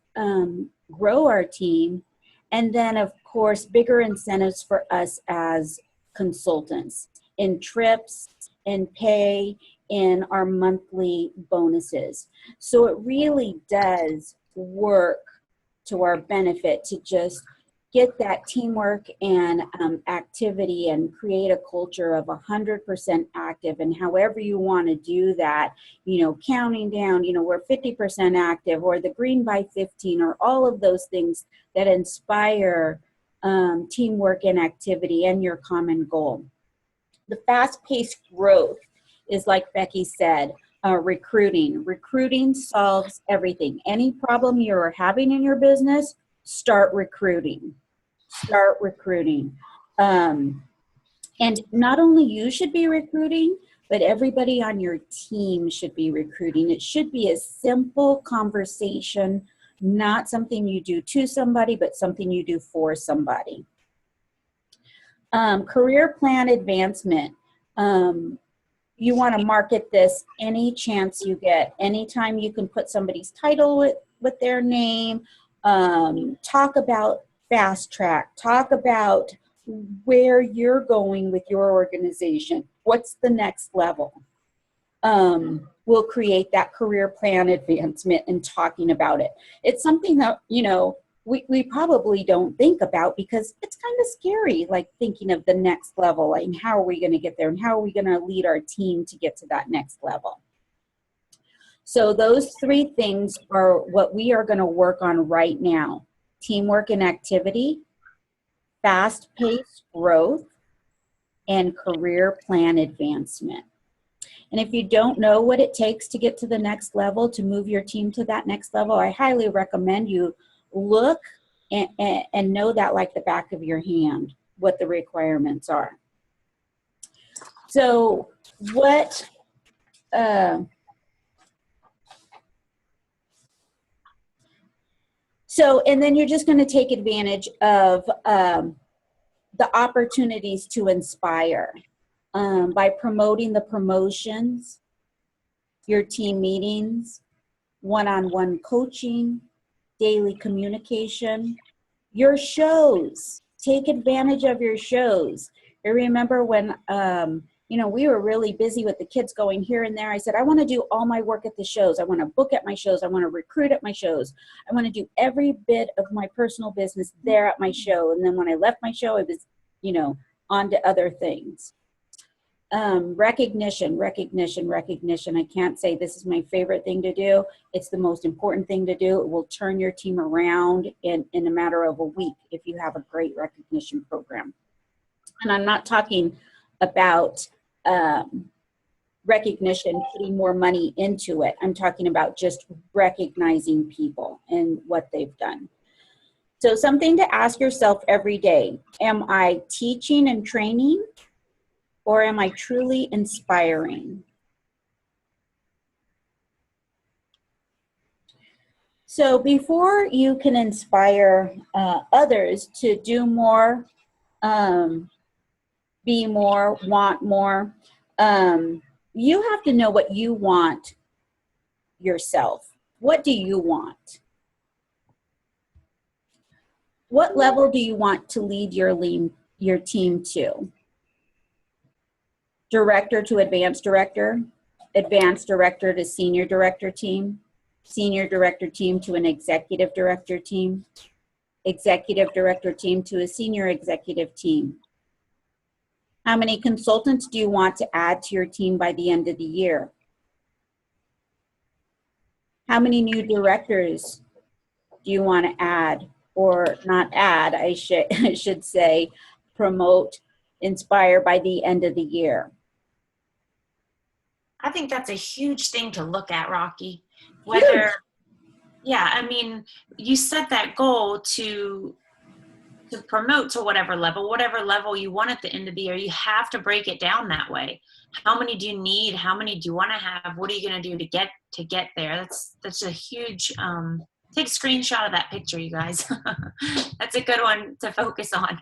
grow our team, and then, of course, bigger incentives for us as consultants in trips, in pay, in our monthly bonuses. So it really does work to our benefit to just get that teamwork and activity and create a culture of 100% active. And however you want to do that, you know, counting down, you know, we're 50% active, or the green by 15, or all of those things that inspire teamwork and activity and your common goal. The fast-paced growth is, like Becky said, recruiting. Recruiting solves everything. Any problem you're having in your business, start recruiting. Start recruiting. And not only you should be recruiting, but everybody on your team should be recruiting. It should be a simple conversation, not something you do to somebody, but something you do for somebody. Career plan advancement. You want to market this any chance you get. Anytime you can put somebody's title with their name, talk about fast track, talk about where you're going with your organization. What's the next level? We'll create that career plan advancement and talking about it. It's something that, you know, we probably don't think about because it's kind of scary, like thinking of the next level, like how are we going to get there and how are we going to lead our team to get to that next level. So those three things are what we are going to work on right now: teamwork and activity, fast-paced growth, and career plan advancement. And if you don't know what it takes to get to the next level, to move your team to that next level, I highly recommend you look and know that like the back of your hand, what the requirements are. So what, and then you're just going to take advantage of the opportunities to inspire by promoting the promotions, your team meetings, one-on-one coaching, daily communication, your shows. Take advantage of your shows. I remember when, we were really busy with the kids going here and there. I said, I want to do all my work at the shows. I want to book at my shows. I want to recruit at my shows. I want to do every bit of my personal business there at my show. And then when I left my show, it was, on to other things. Recognition. I can't say this is my favorite thing to do. It's the most important thing to do. It will turn your team around in a matter of a week if you have a great recognition program. And I'm not talking about recognition, putting more money into it. I'm talking about just recognizing people and what they've done. So something to ask yourself every day: am I teaching and training, or am I truly inspiring? So before you can inspire others to do more, be more, want more, you have to know what you want yourself. What do you want? What level do you want to lead your team to? Director to advanced director to senior director team, senior director team to an executive director team, executive director team to a senior executive team. How many consultants do you want to add to your team by the end of the year? How many new directors do you want to add, or not add, I should say, promote, inspire by the end of the year? I think that's a huge thing to look at, Rocky. Whether, yeah, I mean, you set that goal to promote to whatever level you want at the end of the year. You have to break it down that way. How many do you need? How many do you want to have? What are you going to do to get there? That's a huge, take a screenshot of that picture, you guys. That's a good one to focus on.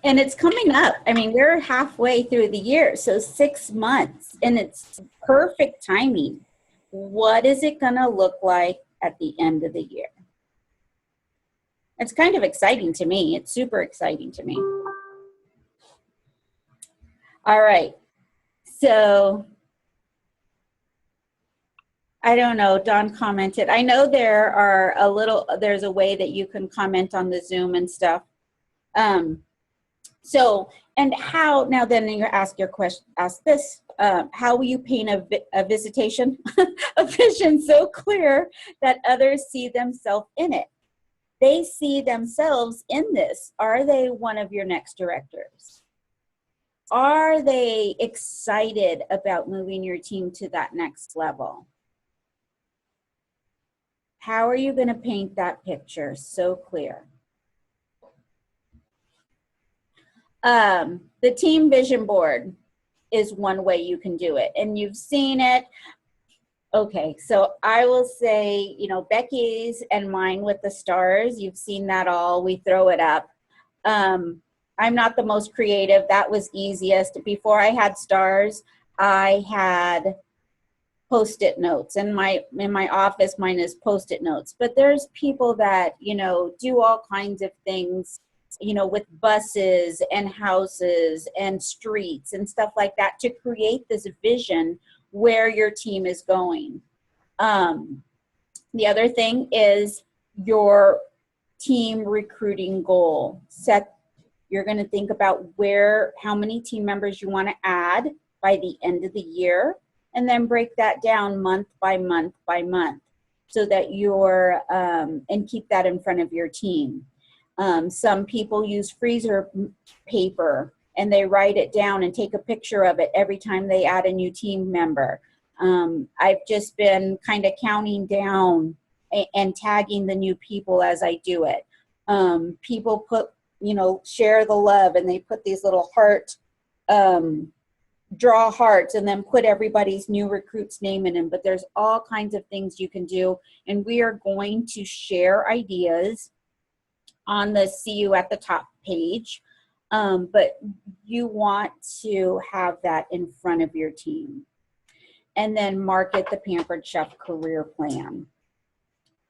And it's coming up. I mean, we're halfway through the year, so 6 months, and it's perfect timing. What is it going to look like at the end of the year? It's kind of exciting to me. It's super exciting to me. All right. So I don't know, Don commented. I know there's a way that you can comment on the Zoom and stuff. So, and how, now then you ask this, how will you paint a visitation, a vision so clear that others see themselves in it? They see themselves in this. Are they one of your next directors? Are they excited about moving your team to that next level? How are you going to paint that picture so clear? The team vision board is one way you can do it, and you've seen it. Okay, so I will say, Becky's and mine with the stars, you've seen that all. We throw it up. I'm not the most creative. That was easiest. Before I had stars, I had Post-it notes. In my office, mine is Post-it notes. But there's people that, do all kinds of things, with buses and houses and streets and stuff like that to create this vision where your team is going. The other thing is your team recruiting goal. You're going to think about how many team members you want to add by the end of the year, and then break that down month by month by month so that and keep that in front of your team. Some people use freezer paper and they write it down and take a picture of it every time they add a new team member. I've just been kind of counting down and tagging the new people as I do it. People put, share the love, and they put these little draw hearts and then put everybody's new recruit's name in them. But there's all kinds of things you can do, and we are going to share ideas on the See You at the Top page. But you want to have that in front of your team. And then market the Pampered Chef career plan.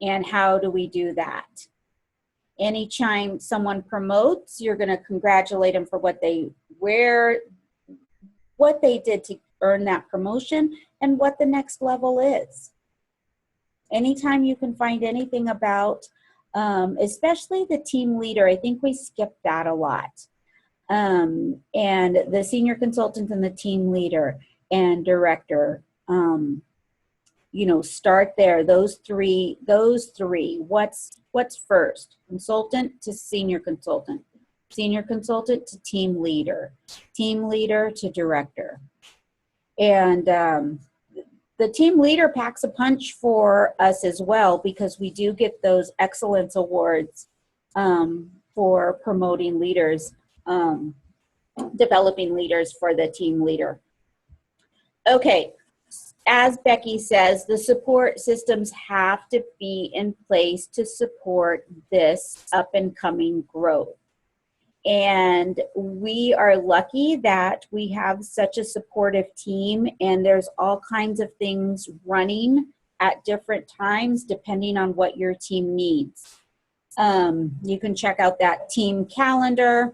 And how do we do that? Anytime someone promotes, you're going to congratulate them for what they did to earn that promotion and what the next level is. Anytime you can find anything about, especially the team leader, I think we skip that a lot. And the senior consultant and the team leader and director, start there. Those three, what's first? Consultant to senior consultant to team leader to director. And the team leader packs a punch for us as well, because we do get those excellence awards for promoting leaders, developing leaders for the team leader. Okay, as Becky says, the support systems have to be in place to support this up and coming growth. And we are lucky that we have such a supportive team, and there's all kinds of things running at different times depending on what your team needs. You can check out that team calendar.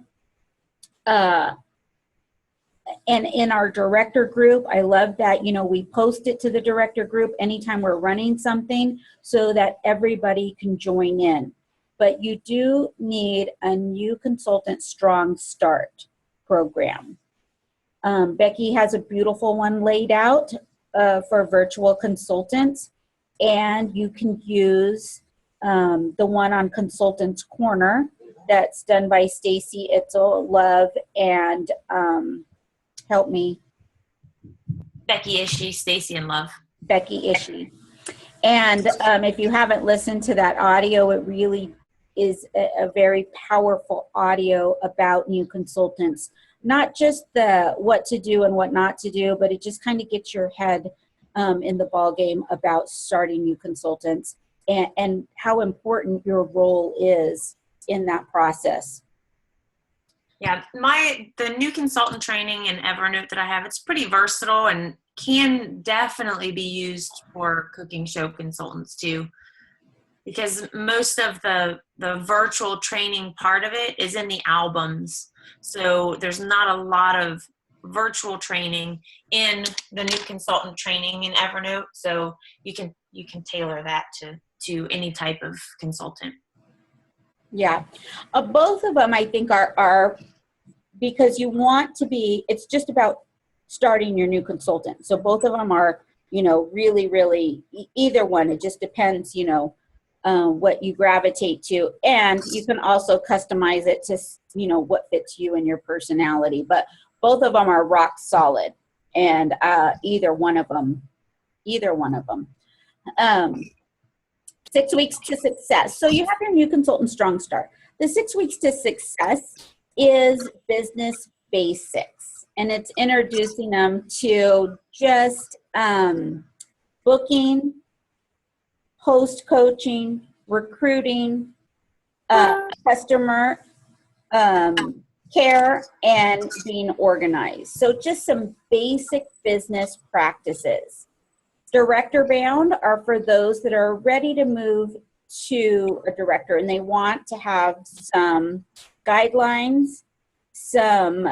And in our director group, I love that, we post it to the director group anytime we're running something so that everybody can join in. But you do need a new consultant strong start program. Becky has a beautiful one laid out for virtual consultants, and you can use the one on Consultants Corner that's done by Stacy Itzel Love and help me. Becky Ishii, Stacy and Love. Becky Ishii. And if you haven't listened to that audio, it really is a very powerful audio about new consultants. Not just the what to do and what not to do, but it just kind of gets your head in the ballgame about starting new consultants and how important your role is in that process. Yeah, the new consultant training in Evernote that I have, it's pretty versatile and can definitely be used for cooking show consultants too, because most of the virtual training part of it is in the albums. So there's not a lot of virtual training in the new consultant training in Evernote. So you can tailor that to any type of consultant. Yeah, both of them I think are because you want to be, it's just about starting your new consultant. So both of them are, really, really, either one, it just depends, what you gravitate to. And you can also customize it to, what fits you and your personality. But both of them are rock solid, and either one of them. 6 weeks to success. So you have your new consultant strong start. The 6 weeks to success is business basics, and it's introducing them to just booking, host coaching, recruiting, customer care, and being organized. So just some basic business practices. Director bound are for those that are ready to move to a director and they want to have some guidelines, some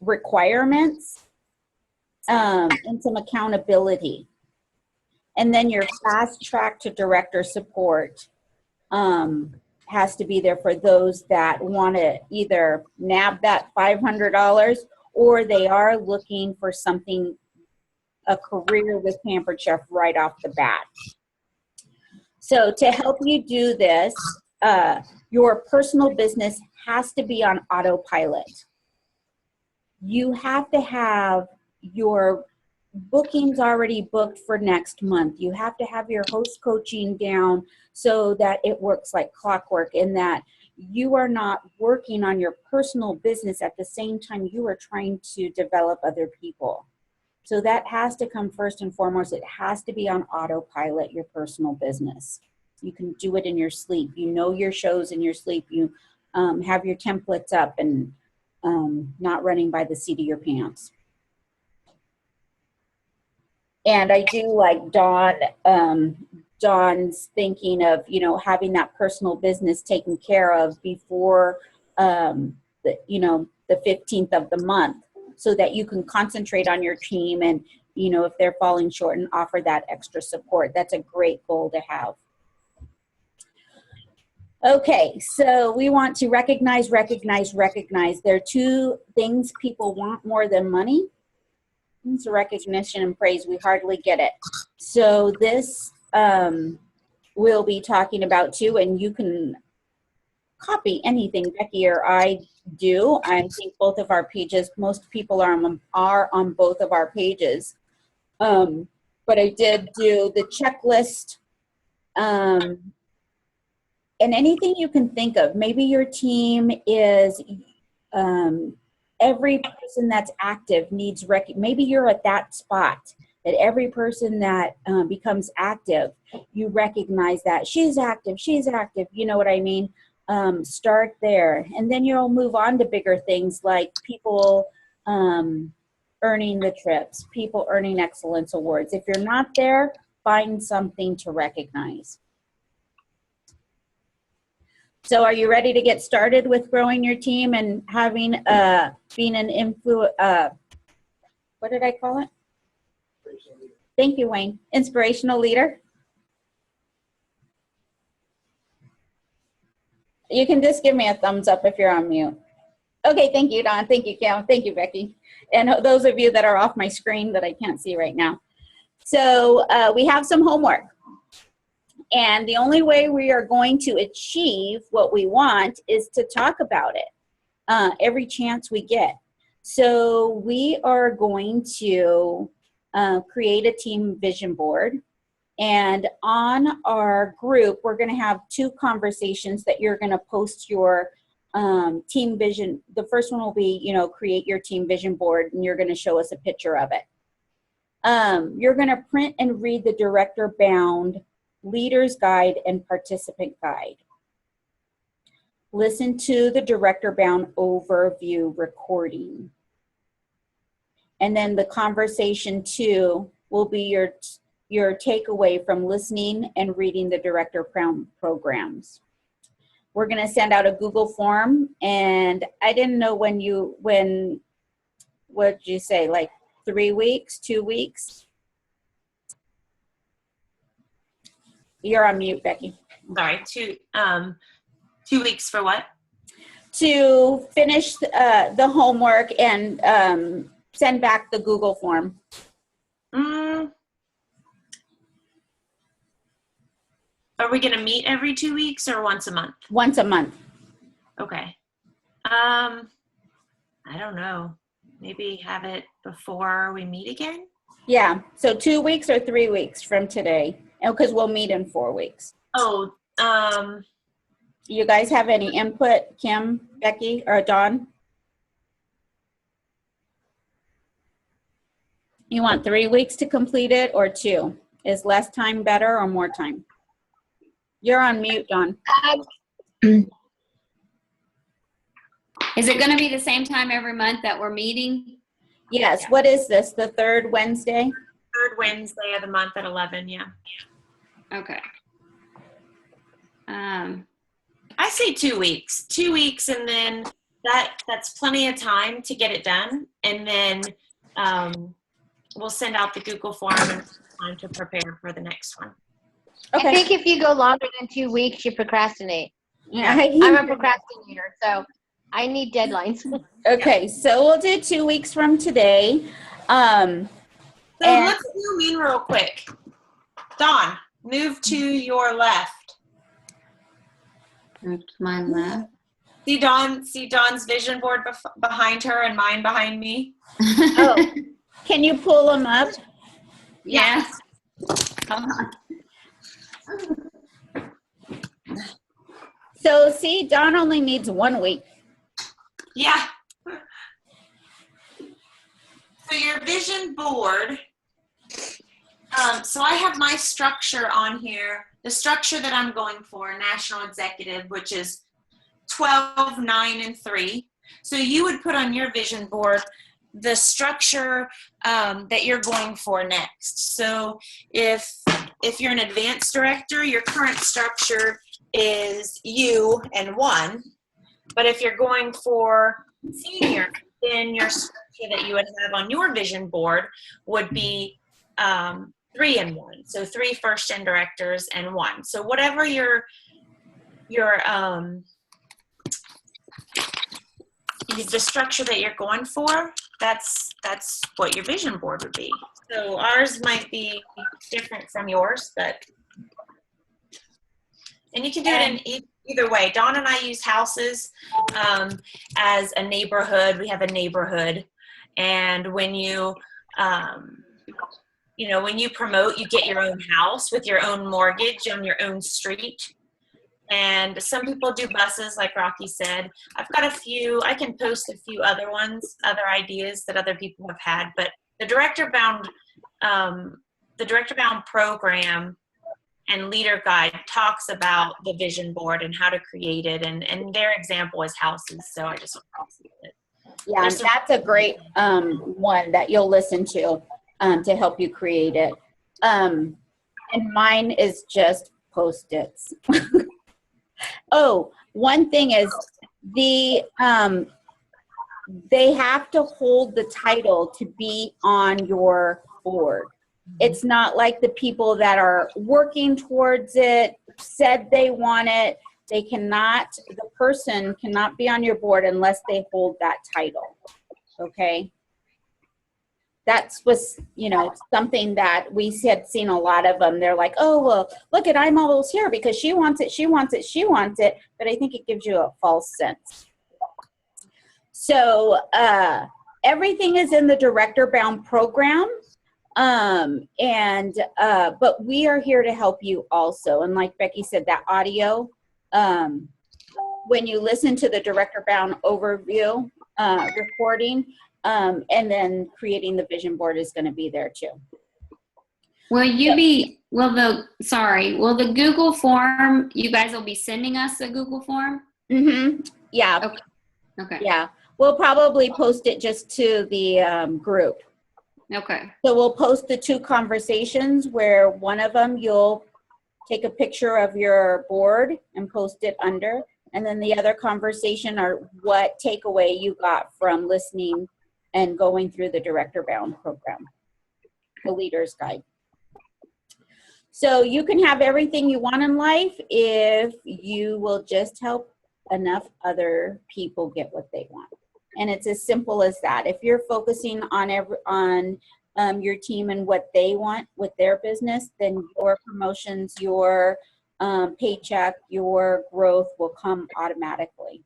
requirements, and some accountability. And then your fast track to director support has to be there for those that want to either nab that $500 or they are looking for something, a career with Pampered Chef right off the bat. So to help you do this, your personal business has to be on autopilot. You have to have your bookings already booked for next month. You have to have your host coaching down so that it works like clockwork, and that you are not working on your personal business at the same time you are trying to develop other people. So that has to come first and foremost. It has to be on autopilot, your personal business. You can do it in your sleep. You know your shows in your sleep. You have your templates up and not running by the seat of your pants. And I do like Dawn Dawn's thinking of, you know, having that personal business taken care of before, the 15th of the month, so that you can concentrate on your team and, you know, if they're falling short, and offer that extra support. That's a great goal to have. Okay, so we want to recognize. There are two things people want more than money. It's recognition and praise. We hardly get it. So this we'll be talking about too, and you can copy anything Becky or I do. I think both of our pages, most people are on both of our pages. But I did do the checklist, and anything you can think of. Maybe your team is, every person that's active needs maybe you're at that spot that every person that becomes active, you recognize that she's active, you know what I mean? Start there, and then you'll move on to bigger things like people earning the trips, people earning excellence awards. If you're not there, find something to recognize. So are you ready to get started with growing your team and having being an what did I call it? Thank you, Wayne. Inspirational leader. You can just give me a thumbs up if you're on mute. Okay, thank you, Dawn. Thank you, Cal. Thank you, Becky. And those of you that are off my screen that I can't see right now. So we have some homework. And the only way we are going to achieve what we want is to talk about it every chance we get. So we are going to create a team vision board. And on our group, we're going to have 2 conversations that you're going to post your team vision. The first one will be, you know, create your team vision board, and you're going to show us a picture of it. You're going to print and read the director bound leader's guide and participant guide. Listen to the director bound overview recording. And then the conversation 2 will be your takeaway from listening and reading the director bound programs. We're going to send out a Google form, and I didn't know what'd you say, like 3 weeks, 2 weeks? You're on mute, Becky. Sorry, 2 weeks for what? To finish the homework and send back the Google form. Are we going to meet every 2 weeks or once a month? Once a month. Okay. I don't know. Maybe have it before we meet again? Yeah, so 2 weeks or 3 weeks from today, because we'll meet in 4 weeks. Oh, You guys have any input, Kim, Becky, or Dawn? You want 3 weeks to complete it or 2? Is less time better or more time? You're on mute, Dawn. Is it going to be the same time every month that we're meeting? Yes, what is this, the 3rd Wednesday? 3rd Wednesday of the month at 11, yeah. Okay. I say 2 weeks. 2 weeks, and then that's plenty of time to get it done. And then we'll send out the Google form and time to prepare for the next one. Okay. I think if you go longer than 2 weeks, you procrastinate. Yeah. I'm a procrastinator, so I need deadlines. Okay, so we'll do 2 weeks from today. So let's zoom in real quick. Dawn, move to your left. Move to my left. See Dawn's vision board behind her and mine behind me? Oh, can you pull them up? Yes. Come on. So see, Dawn only needs 1 week. Yeah. So your vision board, so I have my structure on here, the structure that I'm going for, National Executive, which is 12, 9, and 3. So you would put on your vision board the structure that you're going for next. So if if you're an advanced director, your current structure is you and 1. But if you're going for senior, then your structure that you would have on your vision board would be 3 and 1. So 3 first-gen directors and 1. So whatever your the structure that you're going for, that's what your vision board would be. So ours might be different from yours, and you can do it in either way. Dawn and I use houses as a neighborhood. We have a neighborhood, and when you when you promote, you get your own house with your own mortgage on your own street. And some people do buses, like Rocky said. I've got a few. I can post a few other ones, other ideas that other people have had. But the Director Bound program and Leader Guide talks about the vision board and how to create it. And their example is houses. So I just want to see it. Yeah, and that's a great one that you'll listen to help you create it. And mine is just Post-its. Oh, one thing is they have to hold the title to be on your board. It's not like the people that are working towards it said they want it. The person cannot be on your board unless they hold that title. Okay? That's was, something that we had seen a lot of them. They're like, oh, well, look at I'm almost here because she wants it, she wants it, she wants it. But I think it gives you a false sense. So everything is in the Director Bound program. But we are here to help you also. And like Becky said, that audio, when you listen to the Director Bound overview recording, and then creating the vision board is going to be there too. Will the Google form, you guys will be sending us a Google form? Mm-hmm. Yeah. Okay. Yeah. We'll probably post it just to the group. Okay. So we'll post the 2 conversations where one of them you'll take a picture of your board and post it under. And then the other conversation are what takeaway you got from listening and going through the Director Bound program, the Leader's Guide. So you can have everything you want in life if you will just help enough other people get what they want. And it's as simple as that. If you're focusing on your team and what they want with their business, then your promotions, your paycheck, your growth will come automatically.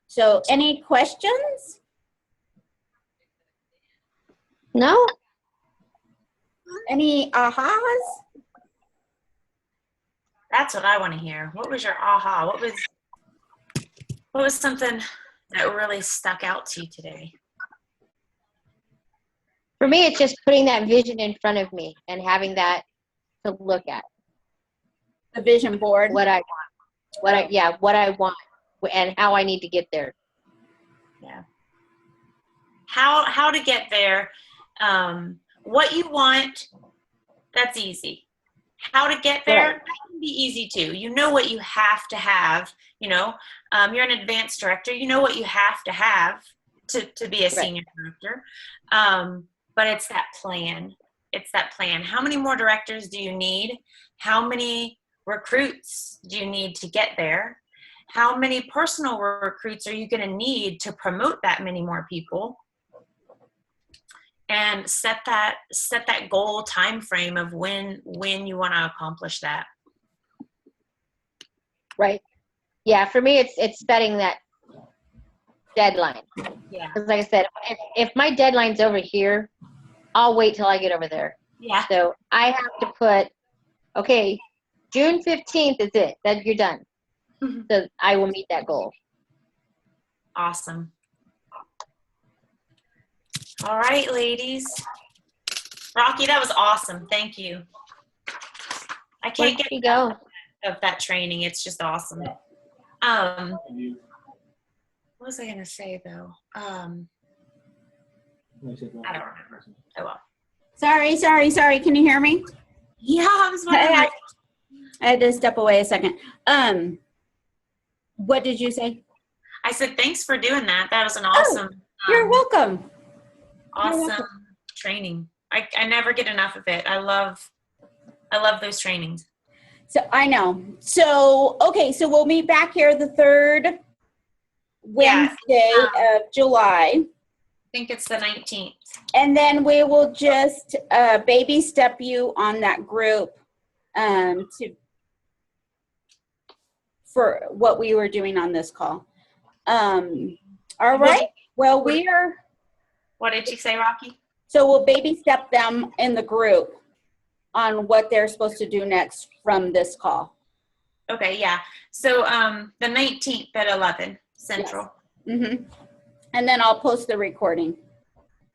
So any questions? No? Any ahas? That's what I want to hear. What was your aha? What was something that really stuck out to you today? For me, it's just putting that vision in front of me and having that to look at. The vision board. What I want. What I want and how I need to get there. Yeah. How to get there. What you want, that's easy. How to get there, Right. that can be easy too. You know what you have to have. You're an advanced director. You know what you have to have to be a senior director. But it's that plan. It's that plan. How many more directors do you need? How many recruits do you need to get there? How many personal recruits are you going to need to promote that many more people? And set that goal time frame of when you want to accomplish that. Right. Yeah, for me, it's setting that deadline. Yeah. Because like I said, if my deadline's over here, I'll wait till I get over there. Yeah. So I have to put, okay, June 15th is it. Then you're done. Mm-hmm. So I will meet that goal. Awesome. All right, ladies. Rocky, that was awesome. Thank you. I can't get enough of that training. It's just awesome. What was I going to say, though? I don't remember. Oh, well. Sorry. Can you hear me? Yeah, I was wondering. I had to step away a second. What did you say? I said thanks for doing that. That was an awesome, You're welcome. awesome training. I never get enough of it. I love those trainings. So I know. So, okay, so we'll meet back here the third Wednesday of July. I think it's the 19th. And then we will just baby step you on that group for what we were doing on this call. All right. Well, What did you say, Rocky? so we'll baby step them in the group on what they're supposed to do next from this call. Okay, yeah. So the 19th at 11 Central. Mm-hmm. And then I'll post the recording.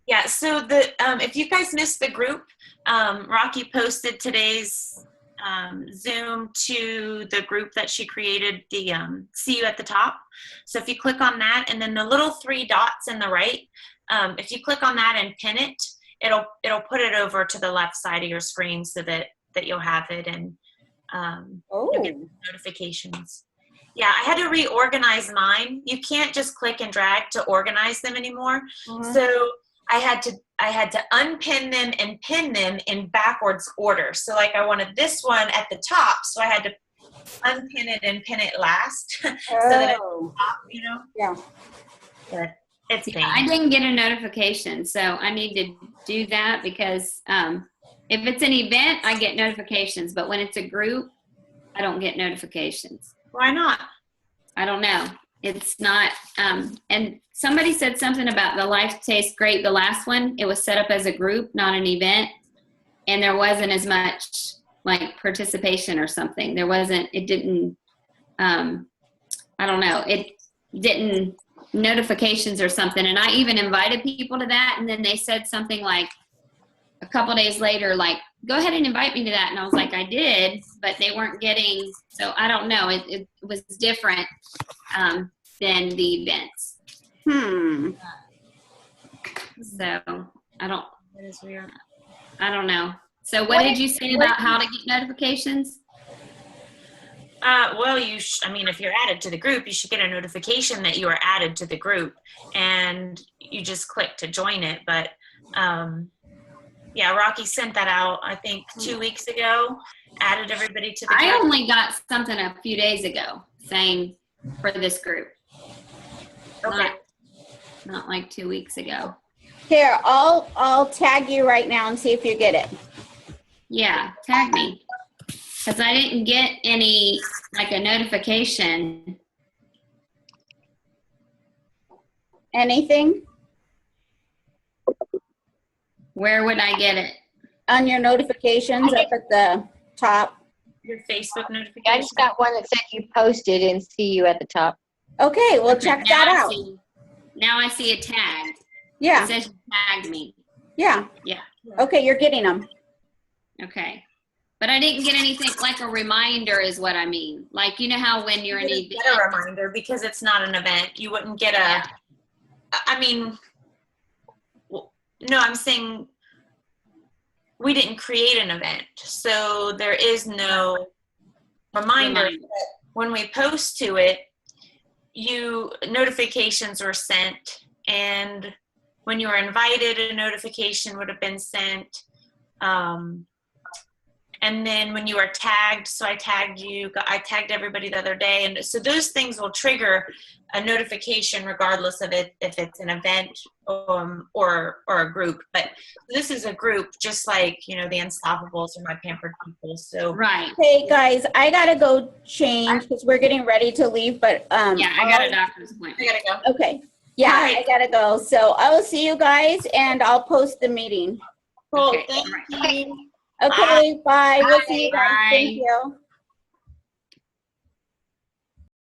Yeah, so the if you guys missed the group, Rocky posted today's Zoom to the group that she created, the See You at the top. So if you click on that, and then the little 3 dots in the right, if you click on that and pin it, it'll put it over to the left side of your screen so that you'll have it, and you'll get notifications. Yeah, I had to reorganize mine. You can't just click and drag to organize them anymore. So I had to unpin them and pin them in backwards order. So like I wanted this one at the top, so I had to unpin it and pin it last so that it's top, you know? Yeah. But it's Yeah, I didn't get a notification, so I need to do that because if it's an event, I get notifications, but when it's a group, I don't get notifications. Why not? I don't know. It's not, and somebody said something about the Life Tastes Great, the last one. It was set up as a group, not an event, and there wasn't as much like participation or something. There wasn't, it didn't, I don't know, it didn't, notifications or something. And I even invited people to that, and then they said something like a couple days later, like, go ahead and invite me to that. And I was like, I did, but they weren't getting, so I don't know. It was different than the events. So I don't, That is weird. I don't know. So what did you say about how to get notifications? Well, I mean, if you're added to the group, you should get a notification that you are added to the group, and you just click to join it. But yeah, Rocky sent that out, I think 2 weeks ago, added everybody to the group. I only got something a few days ago saying for this group. Okay. Not like 2 weeks ago. Here, I'll tag you right now and see if you get it. Yeah, tag me. Because I didn't get any, like a notification. Anything Where would I get it? on your notifications up at the top? Your Facebook notification. I just got one that said you posted and See You at the top. Okay, well, check Now that I out. Now I see a tag. Yeah, It says you tagged me. yeah. Yeah. Okay, you're getting them. Okay. But I didn't get anything like a reminder is what I mean. Like, you know how when you're an You event. wouldn't get a reminder because it's not an event. You wouldn't get a, I mean, no, I'm saying we didn't create an event. So there is no reminder. When we post to it, notifications were sent, and when you were invited, a notification would have been sent. And then when you are tagged, so I tagged you, I tagged everybody the other day. And so those things will trigger a notification regardless of it, if it's an event or a group. But this is a group, just like, you know, the Unstoppables or My Pampered People. So Right. Hey, guys, I gotta go change because we're getting ready to leave, but Yeah, I got a doctor's appointment. I gotta go. okay. Yeah, All right. I gotta go. So I will see you guys and I'll post the meeting. Cool. Okay, Thank all right. you. Okay, bye. We'll see you guys. Bye. Thank you.